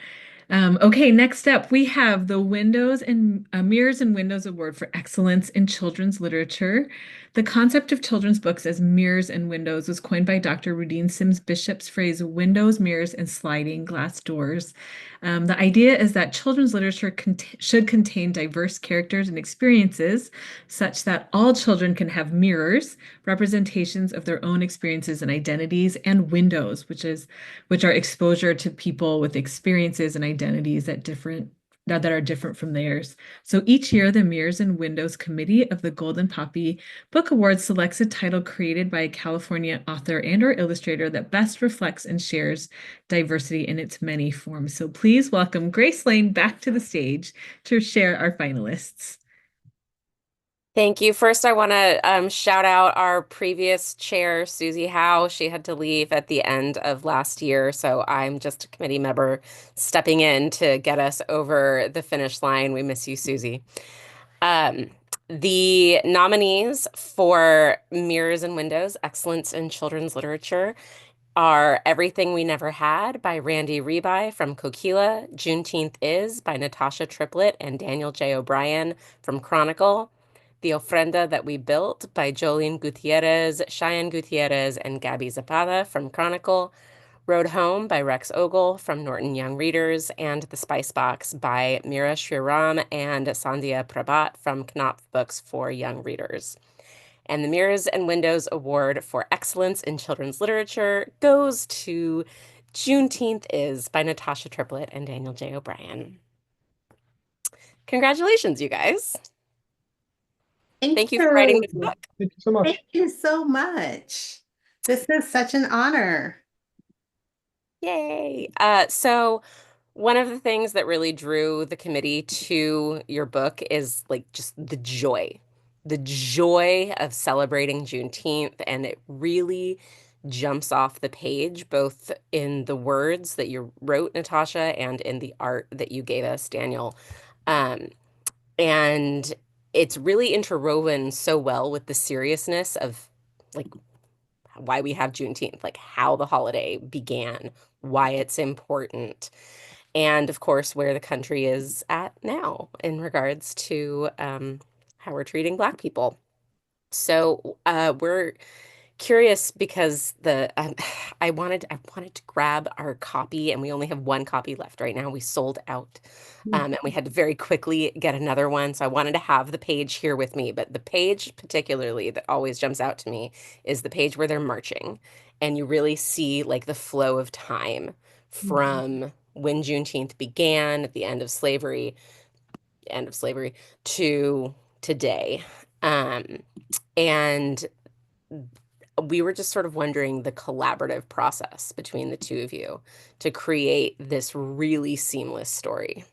Okay, next up, we have the Windows and Mirrors and Windows Award for Excellence in Children's Literature. The concept of children's books as mirrors and windows was coined by Dr. Rudine Sims Bishop's phrase, windows, mirrors, and sliding glass doors. The idea is that children's literature should contain diverse characters and experiences such that all children can have mirrors, representations of their own experiences and identities, and windows, which are exposure to people with experiences and identities that are different from theirs. So each year, the Mirrors and Windows Committee of the Golden Poppy Book Award selects a title created by a California author and/or illustrator that best reflects and shares diversity in its many forms. So please welcome Grace Lane back to the stage to share our finalists. Thank you. First, I want to shout out our previous chair, Susie Howe. She had to leave at the end of last year, so I'm just a committee member stepping in to get us over the finish line. We miss you, Susie. The nominees for Mirrors and Windows, Excellence in Children's Literature, are Everything We Never Had by Randy Rebai from Coquila, Juneteenth Is by Natasha Triplett and Daniel J. O'Brien from Chronicle, The Ofrenda That We Built by Jolene Gutierrez, Cheyenne Gutierrez, and Gabby Zapata from Chronicle, Road Home by Rex Ogle from Norton Young Readers, and The Spice Box by Mira Shriram and Sandhya Prabhat from Knopf Books for Young Readers. And the Mirrors and Windows Award for Excellence in Children's Literature goes to Juneteenth Is by Natasha Triplett and Daniel J. O'Brien. Congratulations, you guys. Thank you for writing this book. Thank you so much. Thank you so much. This is such an honor. Yay. So one of the things that really drew the committee to your book is like just the joy of celebrating Juneteenth. And it really jumps off the page, both in the words that you wrote, Natasha, and in the art that you gave us, Daniel. And it's really interwoven so well with the seriousness of like why we have Juneteenth, like how the holiday began, why it's important, and of course, where the country is at now in regards to how we're treating Black people. So we're curious because I wanted to grab our copy, and we only have one copy left right now. We sold out, and we had to very quickly get another one. So I wanted to have the page here with me, but the page particularly that always jumps out to me is the page where they're marching, and you really see like the flow of time from when Juneteenth began at the end of slavery, to today. And we were just sort of wondering the collaborative process between the two of you to create this really seamless story.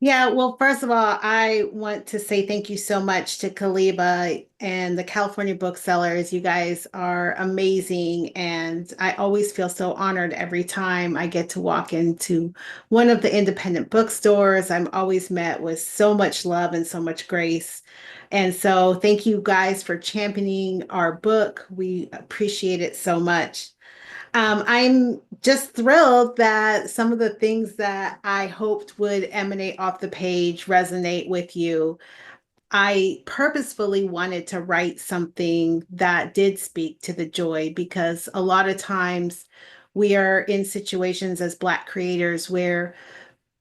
Yeah, well, first of all, I want to say thank you so much to CALIBA and the California Booksellers. You guys are amazing, and I always feel so honored every time I get to walk into one of the independent bookstores. I'm always met with so much love and so much grace. And so thank you guys for championing our book. We appreciate it so much. I'm just thrilled that some of the things that I hoped would emanate off the page resonate with you. I purposefully wanted to write something that did speak to the joy, because a lot of times we are in situations as Black creators where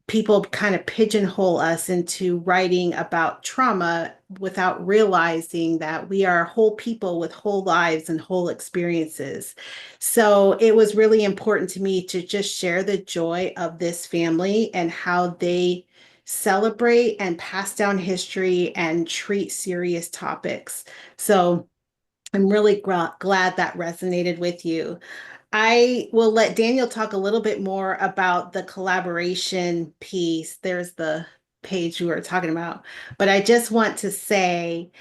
people kind of pigeonhole us into writing about trauma without realizing that we are whole people with whole lives and whole experiences. So it was really important to me to just share the joy of this family and how they celebrate and pass down history and treat serious topics. So I'm really glad that resonated with you. I will let Daniel talk a little bit more about the collaboration piece. There's the page you were talking about. But I just want to say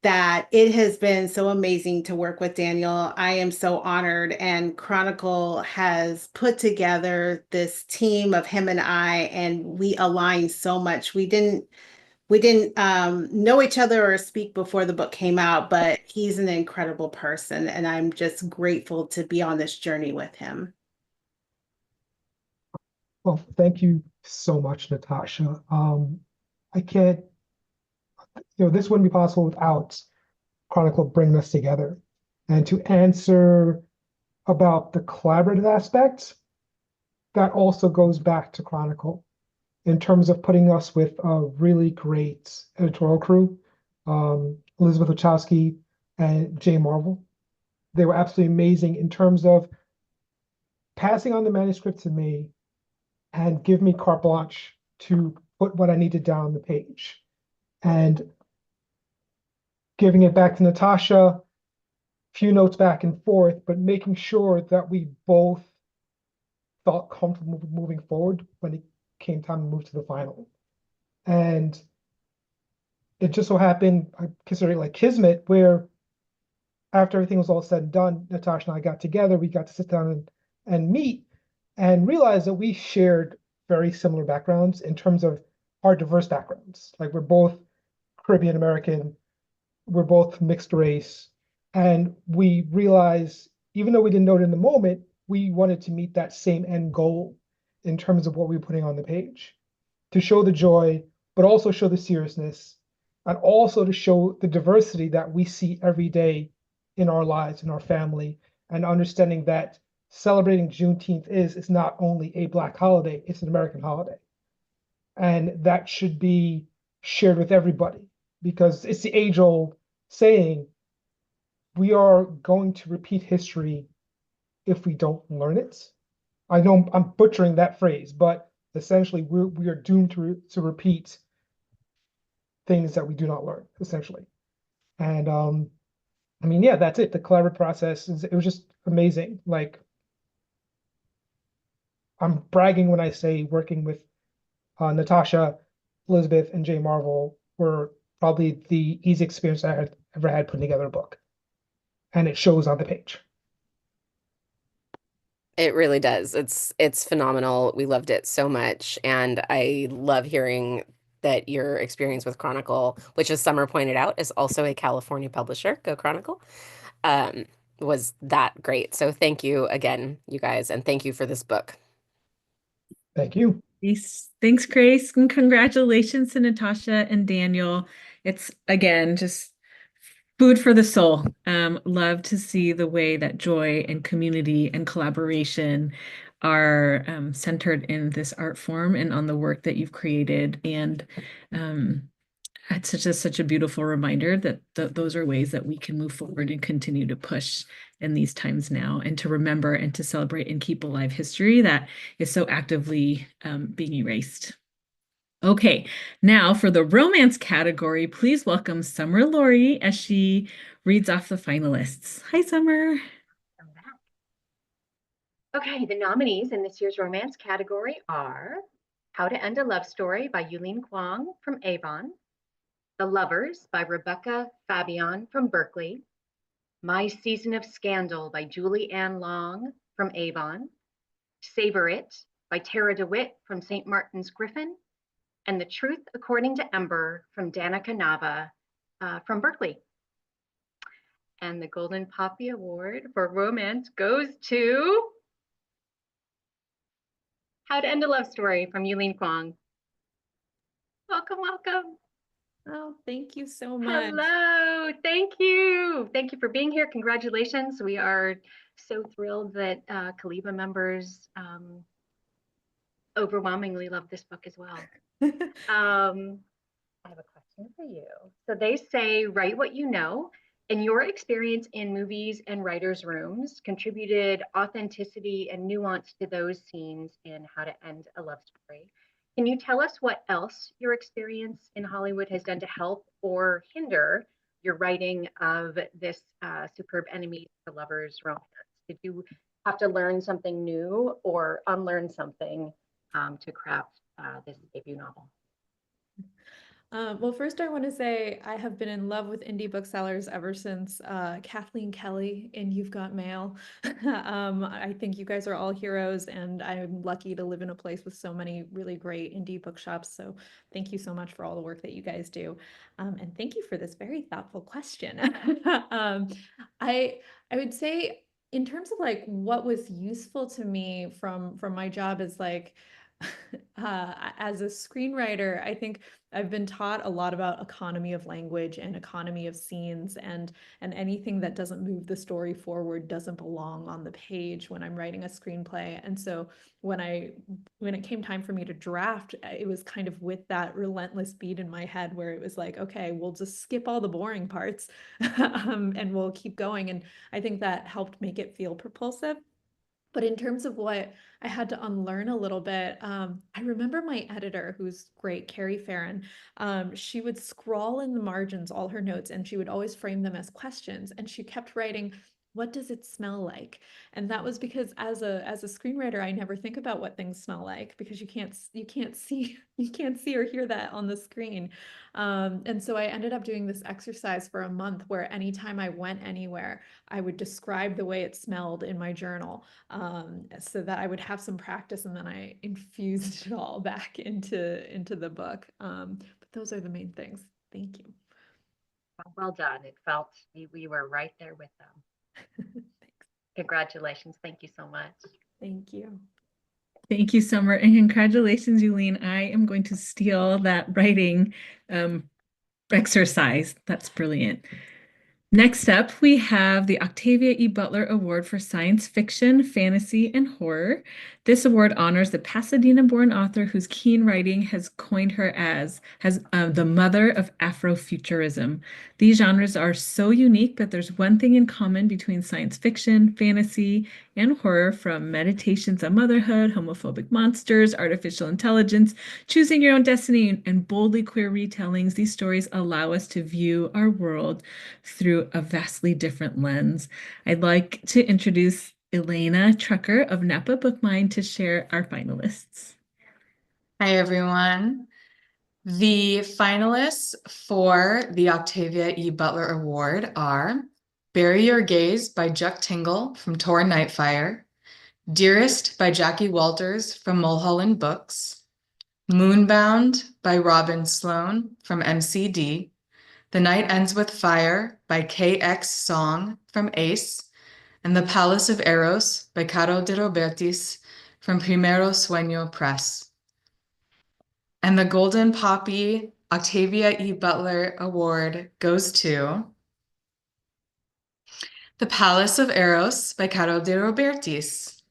that it has been so amazing to work with Daniel. I am so honored, and Chronicle has put together this team of him and I, and we align so much. We didn't know each other or speak before the book came out, but he's an incredible person, and I'm just grateful to be on this journey with him. Well, thank you so much, Natasha. I can't, this wouldn't be possible without Chronicle bringing us together. And to answer about the collaborative aspect, that also goes back to Chronicle in terms of putting us with a really great editorial crew, Elizabeth Wachowski and Jay Marvel. They were absolutely amazing in terms of passing on the manuscript to me and give me carte blanche to put what I needed down on the page. And giving it back to Natasha, few notes back and forth, but making sure that we both felt comfortable moving forward when it came time to move to the final. And it just so happened, I consider it like kismet, where after everything was all said and done, Natasha and I got together, we got to sit down and meet and realize that we shared very similar backgrounds in terms of our diverse backgrounds. Like we're both Caribbean American, we're both mixed race, and we realized, even though we didn't know it in the moment, we wanted to meet that same end goal in terms of what we were putting on the page, to show the joy, but also show the seriousness, and also to show the diversity that we see every day in our lives, in our family, and understanding that celebrating Juneteenth is not only a Black holiday, it's an American holiday. And that should be shared with everybody, because it's the age-old saying, we are going to repeat history if we don't learn it. I know I'm butchering that phrase, but essentially we are doomed to repeat things that we do not learn, essentially. And I mean, yeah, that's it. The collaborative process it was just amazing. Like, I'm bragging when I say working with Natasha, Elizabeth, and Jay Marvel were probably the easy experience I had ever had putting together a book. And it shows on the page. It really does. It's phenomenal. We loved it so much. And I love hearing that your experience with Chronicle, which as Summer pointed out, is also a California publisher, Go Chronicle, was that great. So thank you again, you guys, and thank you for this book. Thank you. Thanks, Grace, and congratulations to Natasha and Daniel. It's, again, just food for the soul. Love to see the way that joy and community and collaboration are centered in this art form and on the work that you've created. And it's such a beautiful reminder that those are ways that we can move forward and continue to push in these times now, and to remember and to celebrate and keep alive history that is so actively being erased. Okay, now for the romance category, please welcome Summer Laurie as she reads off the finalists. Hi, Summer. Okay, the nominees in this year's romance category are How to End a Love Story by Yulin Kwong from Avon, The Lovers by Rebecca Fabian from Berkeley, My Season of Scandal by Julie Ann Long from Avon, Savor It by Tara DeWitt from St. Martin's Griffin, and The Truth According to Ember from Danica Nava from Berkeley. And the Golden Poppy Award for romance goes to How to End a Love Story from Yulin Kwong. Welcome, welcome. Oh, thank you so much. Hello, thank you. Thank you for being here. Congratulations. We are so thrilled that CALIBA members overwhelmingly love this book as well. I have a question for you. So they say, write what you know. And your experience in movies and writers' rooms contributed authenticity and nuance to those scenes in How to End a Love Story. Can you tell us what else your experience in Hollywood has done to help or hinder your writing of this superb enemies to lovers romance? Did you have to learn something new or unlearn something to craft this debut novel? Well, first I want to say I have been in love with indie booksellers ever since Kathleen Kelly in You've Got Mail. I think you guys are all heroes, and I'm lucky to live in a place with so many really great indie bookshops. So thank you so much for all the work that you guys do. And thank you for this very thoughtful question. I would say in terms of like what was useful to me from my job is like as a screenwriter, I think I've been taught a lot about economy of language and economy of scenes, and anything that doesn't move the story forward doesn't belong on the page when I'm writing a screenplay. And so when it came time for me to draft, it was kind of with that relentless beat in my head where it was like, okay, we'll just skip all the boring parts and we'll keep going. And I think that helped make it feel propulsive. But in terms of what I had to unlearn a little bit, I remember my editor, who's great, Carrie Farron, she would scrawl in the margins all her notes and she would always frame them as questions. And she kept writing, what does it smell like? And that was because as a screenwriter, I never think about what things smell like because you can't see or hear that on the screen. And so I ended up doing this exercise for a month where anytime I went anywhere, I would describe the way it smelled in my journal, so that I would have some practice, and then I infused it all back into the book. But those are the main things. Thank you. Well done. It felt we were right there with them. Congratulations. Thank you so much. Thank you. Thank you, Summer, and congratulations, Yulene. I am going to steal that writing exercise. That's brilliant. Next up, we have the Octavia E. Butler Award for Science Fiction, Fantasy, and Horror. This award honors the Pasadena-born author whose keen writing has coined her as the mother of Afrofuturism. These genres are so unique, but there's one thing in common between science fiction, fantasy, and horror, from meditations on motherhood, homophobic monsters, artificial intelligence, choosing your own destiny, and boldly queer retellings. These stories allow us to view our world through a vastly different lens. I'd like to introduce Elena Trucker of Napa Bookmind to share our finalists. Hi, everyone. The finalists for the Octavia E. Butler Award are Bury Your Gaze by Juck Tingle from Tor Nightfire, Dearest by Jackie Walters from Mulholland Books, Moonbound by Robin Sloan from MCD, The Night Ends with Fire by KX Song from Ace, and The Palace of Eros by Caro de Robertis from Primero Sueño Press. And the Golden Poppy Octavia E. Butler Award goes to The Palace of Eros by Caro de Robertis.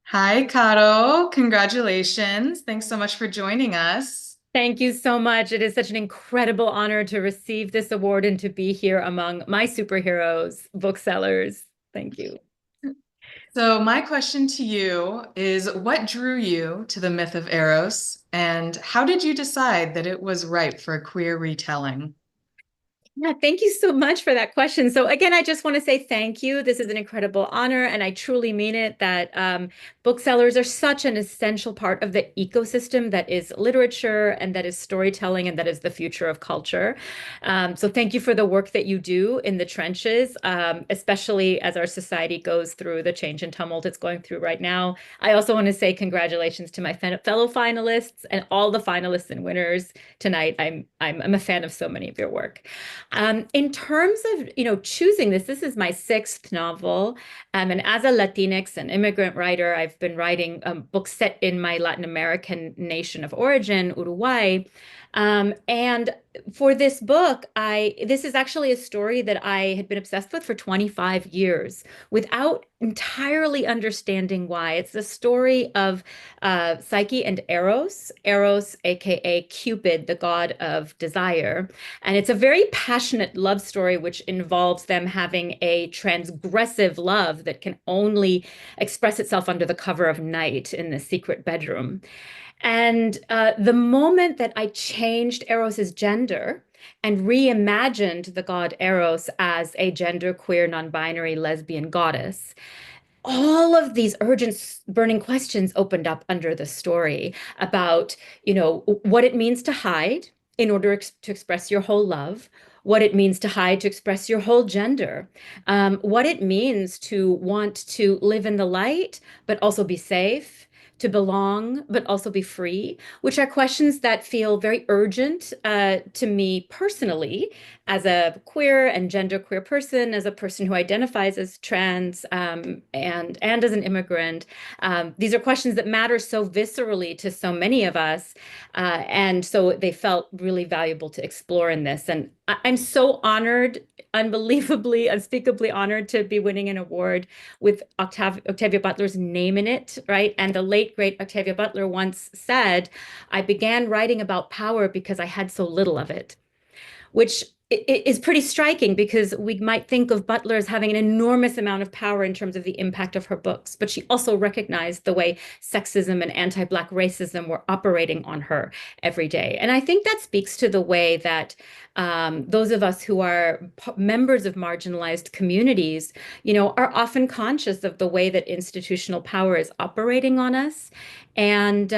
Hi, Caro. Congratulations. Thanks so much for joining us. Thank you so much. It is such an incredible honor to receive this award and to be here among my superheroes, booksellers. Thank you. So my question to you is, what drew you to the myth of Eros, and how did you decide that it was ripe for a queer retelling? Yeah, thank you so much for that question. So again, I just want to say thank you. This is an incredible honor, and I truly mean it, that booksellers are such an essential part of the ecosystem that is literature and that is storytelling and that is the future of culture. So thank you for the work that you do in the trenches, especially as our society goes through the change and tumult it's going through right now. I also want to say congratulations to my fellow finalists and all the finalists and winners tonight. I'm a fan of so many of your work. In terms of, choosing this is my sixth novel. And as a Latinx and immigrant writer, I've been writing books set in my Latin American nation of origin, Uruguay. And for this book, this is actually a story that I had been obsessed with for 25 years without entirely understanding why. It's the story of Psyche and Eros, aka Cupid, the god of desire. And it's a very passionate love story, which involves them having a transgressive love that can only express itself under the cover of night in the secret bedroom. And the moment that I changed Eros's gender and reimagined the god Eros as a genderqueer, non-binary lesbian goddess, all of these urgent burning questions opened up under the story about, what it means to hide in order to express your whole love, what it means to hide to express your whole gender, what it means to want to live in the light, but also be safe, to belong, but also be free, which are questions that feel very urgent to me personally, as a queer and genderqueer person, as a person who identifies as trans, and as an immigrant. These are questions that matter so viscerally to so many of us, and so they felt really valuable to explore in this. And I'm so honored, unbelievably, unspeakably honored to be winning an award with Octavia Butler's name in it, right? And the late, great Octavia Butler once said, "I began writing about power because I had so little of it," which is pretty striking because we might think of Butler as having an enormous amount of power in terms of the impact of her books, but she also recognized the way sexism and anti-Black racism were operating on her every day. And I think that speaks to the way that those of us who are members of marginalized communities, are often conscious of the way that institutional power is operating on us. And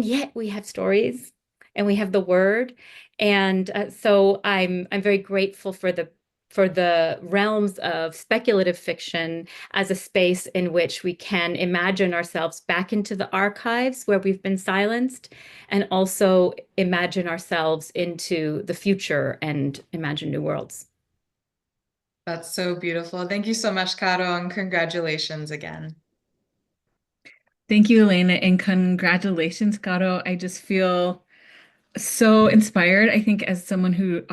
yet we have stories and we have the word. And so I'm very grateful for the realms of speculative fiction as a space in which we can imagine ourselves back into the archives where we've been silenced, and also imagine ourselves into the future and imagine new worlds. That's so beautiful. Thank you so much, Caro, and congratulations again. Thank you, Elena, and congratulations, Caro. I just feel so inspired. I think as someone who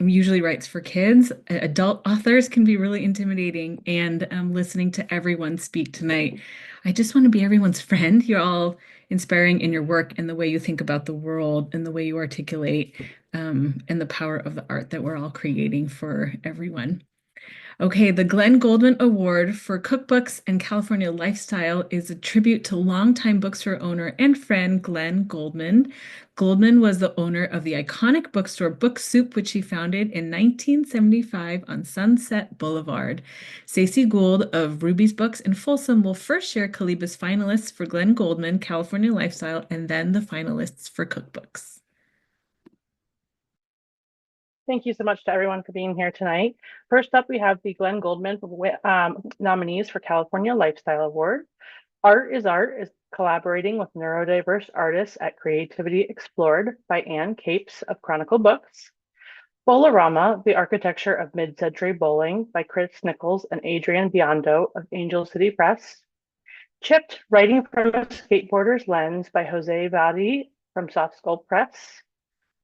usually writes for kids, adult authors can be really intimidating. And listening to everyone speak tonight, I just want to be everyone's friend. You're all inspiring in your work and the way you think about the world and the way you articulate, and the power of the art that we're all creating for everyone. Okay, the Glenn Goldman Award for Cookbooks and California Lifestyle is a tribute to longtime bookstore owner and friend Glenn Goldman. Goldman was the owner of the iconic bookstore Book Soup, which he founded in 1975 on Sunset Boulevard. Stacey Gould of Ruby's Books in Folsom will first share CALIBA's finalists for Glenn Goldman, California Lifestyle, and then the finalists for cookbooks. Thank you so much to everyone for being here tonight. First up, we have the Glenn Goldman nominees for California Lifestyle Award. Art is collaborating with neurodiverse artists at Creativity Explored by Ann Capes of Chronicle Books. Bolorama, the Architecture of Mid-Century Bowling by Chris Nichols and Adrian Biondo of Angel City Press. Chipped, Writing from a Skateboarder's Lens by Jose Vadi from Soft Skull Press.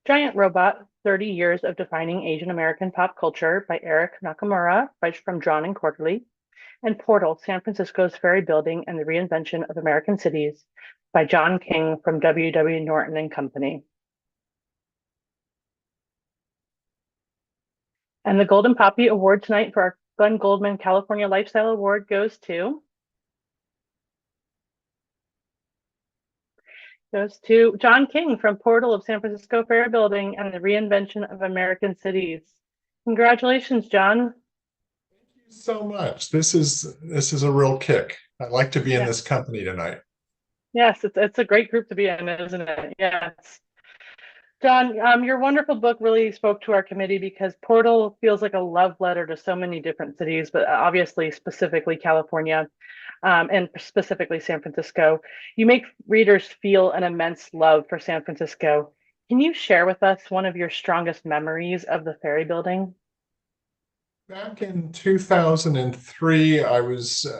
Giant Robot, 30 Years of Defining Asian American Pop Culture by Eric Nakamura from Drawn and Quarterly. And Portal, San Francisco's Ferry Building and the Reinvention of American Cities by John King from W.W. Norton and Company. And the Golden Poppy Award tonight for our Glenn Goldman California Lifestyle Award goes to John King from Portal of San Francisco Fair Building and the Reinvention of American Cities. Congratulations, John. Thank you so much. This is a real kick. I like to be in this company tonight. Yes, it's a great group to be in, isn't it? Yes. John, your wonderful book really spoke to our committee because Portal feels like a love letter to so many different cities, but obviously specifically California. And specifically San Francisco. You make readers feel an immense love for San Francisco. Can you share with us one of your strongest memories of the Ferry Building? Back in 2003, I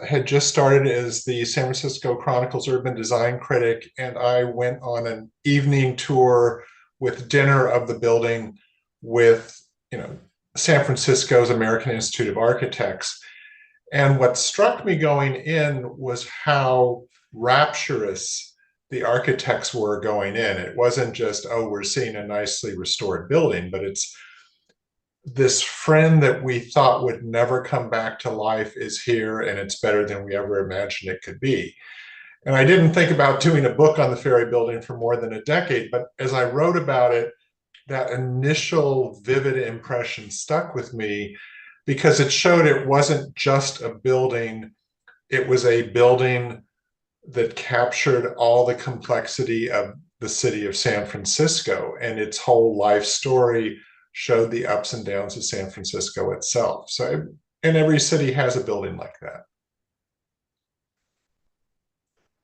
had just started as the San Francisco Chronicle's urban design critic, and I went on an evening tour with dinner of the building with, San Francisco's American Institute of Architects. And what struck me going in was how rapturous the architects were going in. It wasn't just, oh, we're seeing a nicely restored building, but it's this friend that we thought would never come back to life is here, and it's better than we ever imagined it could be. And I didn't think about doing a book on the Ferry Building for more than a decade, but as I wrote about it, that initial vivid impression stuck with me because it showed it wasn't just a building, it was a building that captured all the complexity of the city of San Francisco, and its whole life story showed the ups and downs of San Francisco itself. So, and every city has a building like that.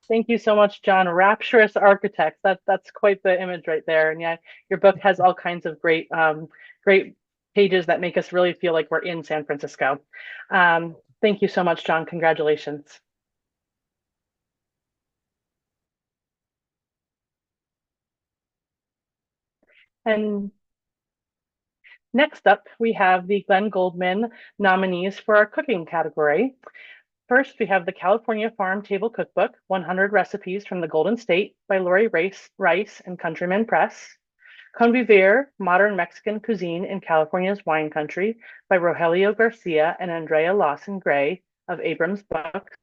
Thank you so much, John. Rapturous architects. That's quite the image right there. And yeah, your book has all kinds of great pages that make us really feel like we're in San Francisco. Thank you so much, John. Congratulations. And next up, we have the Glenn Goldman nominees for our cooking category. First, we have the California Farm Table Cookbook, 100 Recipes from the Golden State by Lori Rice and Countryman Press. Convivir, Modern Mexican Cuisine in California's Wine Country by Rogelio Garcia and Andrea Lawson Gray of Abrams Books.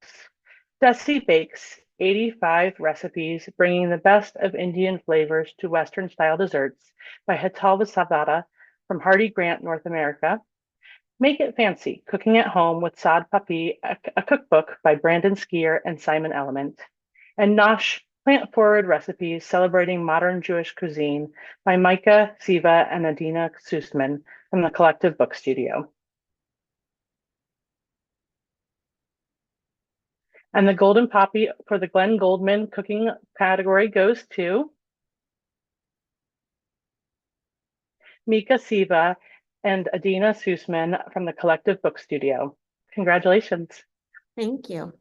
Desi Bakes, 85 Recipes Bringing the Best of Indian Flavors to Western-Style Desserts by Hital Savada from Hardy Grant, North America. Make It Fancy, Cooking at Home with Saad Papi, a cookbook by Brandon Skier and Simon Element. And Nosh, Plant-Forward Recipes Celebrating Modern Jewish Cuisine by Micah Siva and Adina Sussman from the Collective Book Studio. And the Golden Poppy for the Glenn Goldman cooking category goes to Mika Siva and Adina Sussman from the Collective Book Studio. Congratulations. Thank you.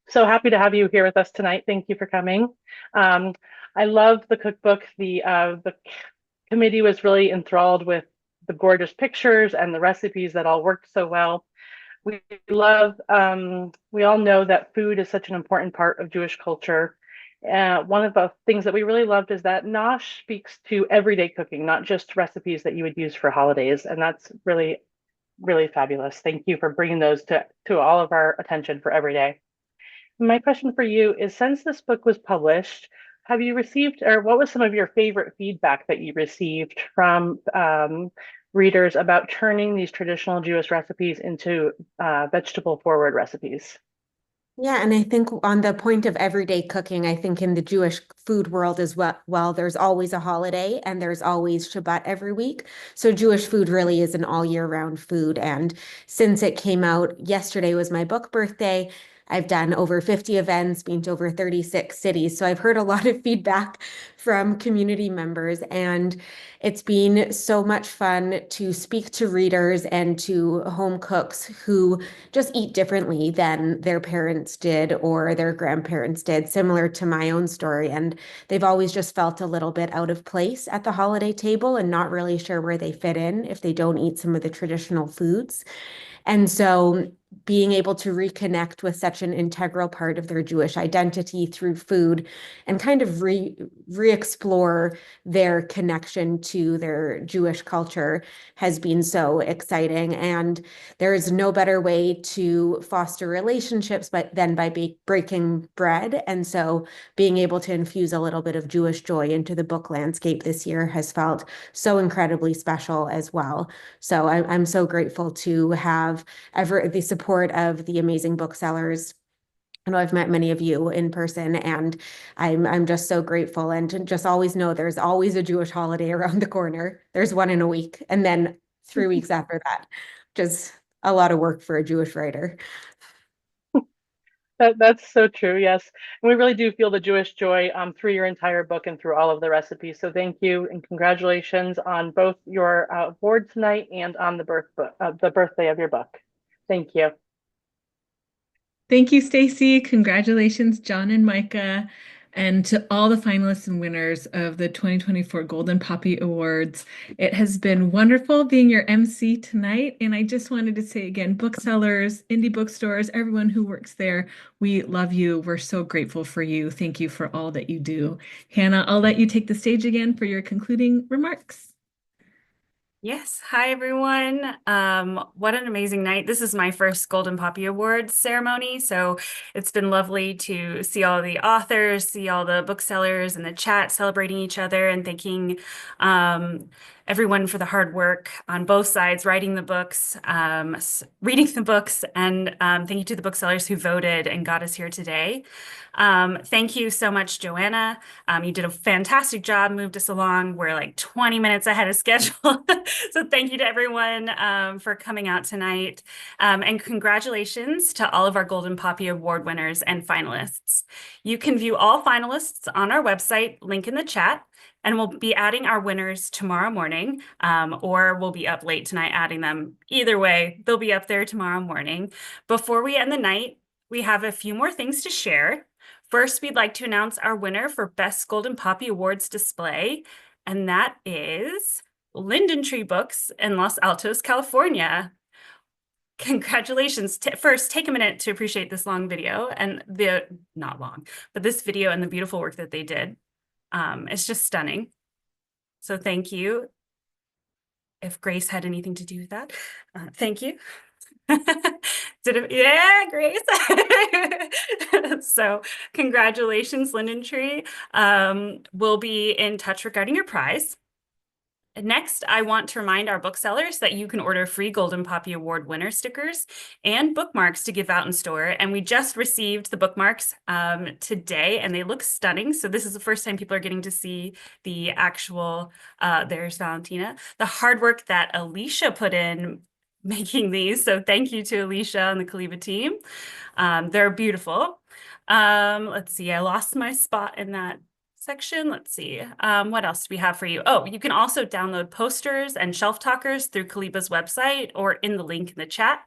So happy to have you here with us tonight. Thank you for coming. I love the cookbook. The committee was really enthralled with the gorgeous pictures and the recipes that all worked so well. We all know that food is such an important part of Jewish culture. One of the things that we really loved is that Nosh speaks to everyday cooking, not just recipes that you would use for holidays. And that's really, really fabulous. Thank you for bringing those to all of our attention for every day. My question for you is, since this book was published, have you received, or what was some of your favorite feedback that you received from readers about turning these traditional Jewish recipes into vegetable forward recipes? Yeah, and I think on the point of everyday cooking, I think in the Jewish food world as well, there's always a holiday and there's always Shabbat every week. So Jewish food really is an all year round food. And since it came out, yesterday was my book birthday. I've done over 50 events, been to over 36 cities. So I've heard a lot of feedback from community members, and it's been so much fun to speak to readers and to home cooks who just eat differently than their parents did or their grandparents did, similar to my own story. And they've always just felt a little bit out of place at the holiday table and not really sure where they fit in if they don't eat some of the traditional foods. And so being able to reconnect with such an integral part of their Jewish identity through food and kind of re-explore their connection to their Jewish culture has been so exciting. And there is no better way to foster relationships than by breaking bread. And so being able to infuse a little bit of Jewish joy into the book landscape this year has felt so incredibly special as well. So I'm so grateful to have the support of the amazing booksellers. I know I've met many of you in person, and I'm just so grateful, and to just always know there's always a Jewish holiday around the corner. There's one in a week, and then 3 weeks after that. Just a lot of work for a Jewish writer. That's so true. Yes. And we really do feel the Jewish joy through your entire book and through all of the recipes. So thank you and congratulations on both your award tonight and on the birthday of your book. Thank you. Thank you, Stacy. Congratulations, John and Micah, and to all the finalists and winners of the 2024 Golden Poppy Awards. It has been wonderful being your MC tonight. And I just wanted to say again, booksellers, indie bookstores, everyone who works there, we love you. We're so grateful for you. Thank you for all that you do. Hannah, I'll let you take the stage again for your concluding remarks. Yes. Hi, everyone. What an amazing night. This is my first Golden Poppy Awards ceremony. So it's been lovely to see all the authors, see all the booksellers in the chat celebrating each other and thanking everyone for the hard work on both sides, writing the books, reading the books, and thank you to the booksellers who voted and got us here today. Thank you so much, Joanna. You did a fantastic job, moved us along. We're like 20 minutes ahead of schedule. So thank you to everyone for coming out tonight. And congratulations to all of our Golden Poppy Award winners and finalists. You can view all finalists on our website, link in the chat, and we'll be adding our winners tomorrow morning, or we'll be up late tonight adding them. Either way, they'll be up there tomorrow morning. Before we end the night, we have a few more things to share. First, we'd like to announce our winner for Best Golden Poppy Awards display, and that is Linden Tree Books in Los Altos, California. Congratulations. First, take a minute to appreciate this long video and not long, but this video and the beautiful work that they did. It's just stunning. So thank you. If Grace had anything to do with that, thank you. Yeah, Grace. So congratulations, Linden Tree. We'll be in touch regarding your prize. Next, I want to remind our booksellers that you can order free Golden Poppy Award winner stickers and bookmarks to give out in store. And we just received the bookmarks today, and they look stunning. So this is the first time people are getting to see the actual, there's Valentina, the hard work that Alicia put in making these. So thank you to Alicia and the CALIBA team. They're beautiful. Let's see, I lost my spot in that section. Let's see. What else do we have for you? Oh, you can also download posters and shelf talkers through CALIBA's website or in the link in the chat.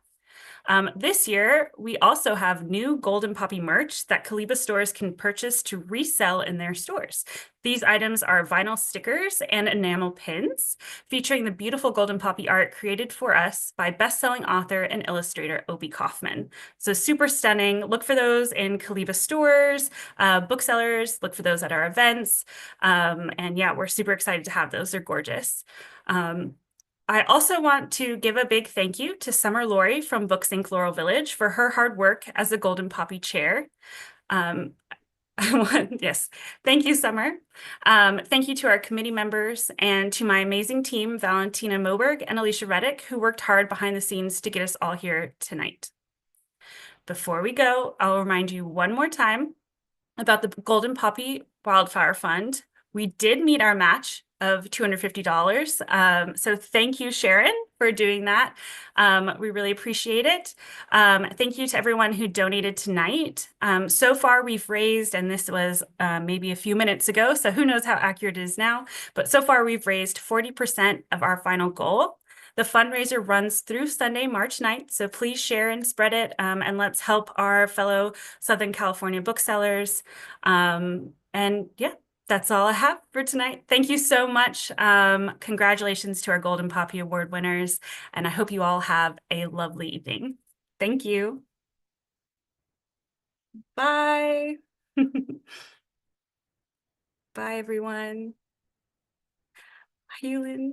This year, we also have new Golden Poppy merch that CALIBA stores can purchase to resell in their stores. These items are vinyl stickers and enamel pins featuring the beautiful Golden Poppy art created for us by best-selling author and illustrator Obie Kaufman. So super stunning. Look for those in CALIBA stores, booksellers, look for those at our events. And yeah, we're super excited to have those. They're gorgeous. I also want to give a big thank you to Summer Laurie from Books Inc. Laurel Village for her hard work as the Golden Poppy chair. Yes, thank you, Summer. Thank you to our committee members and to my amazing team, Valentina Moberg and Alicia Reddick, who worked hard behind the scenes to get us all here tonight. Before we go, I'll remind you one more time about the Golden Poppy Wildfire Fund. We did meet our match of $250. So thank you, Sharon, for doing that. We really appreciate it. Thank you to everyone who donated tonight. So far, we've raised, and this was maybe a few minutes ago, so who knows how accurate it is now, but so far we've raised 40% of our final goal. The fundraiser runs through Sunday, March 9th, so please share and spread it, and let's help our fellow Southern California booksellers. And yeah, that's all I have for tonight. Thank you so much. Congratulations to our Golden Poppy Award winners, and I hope you all have a lovely evening. Thank you. Bye. Bye, everyone. Bye, Yulin.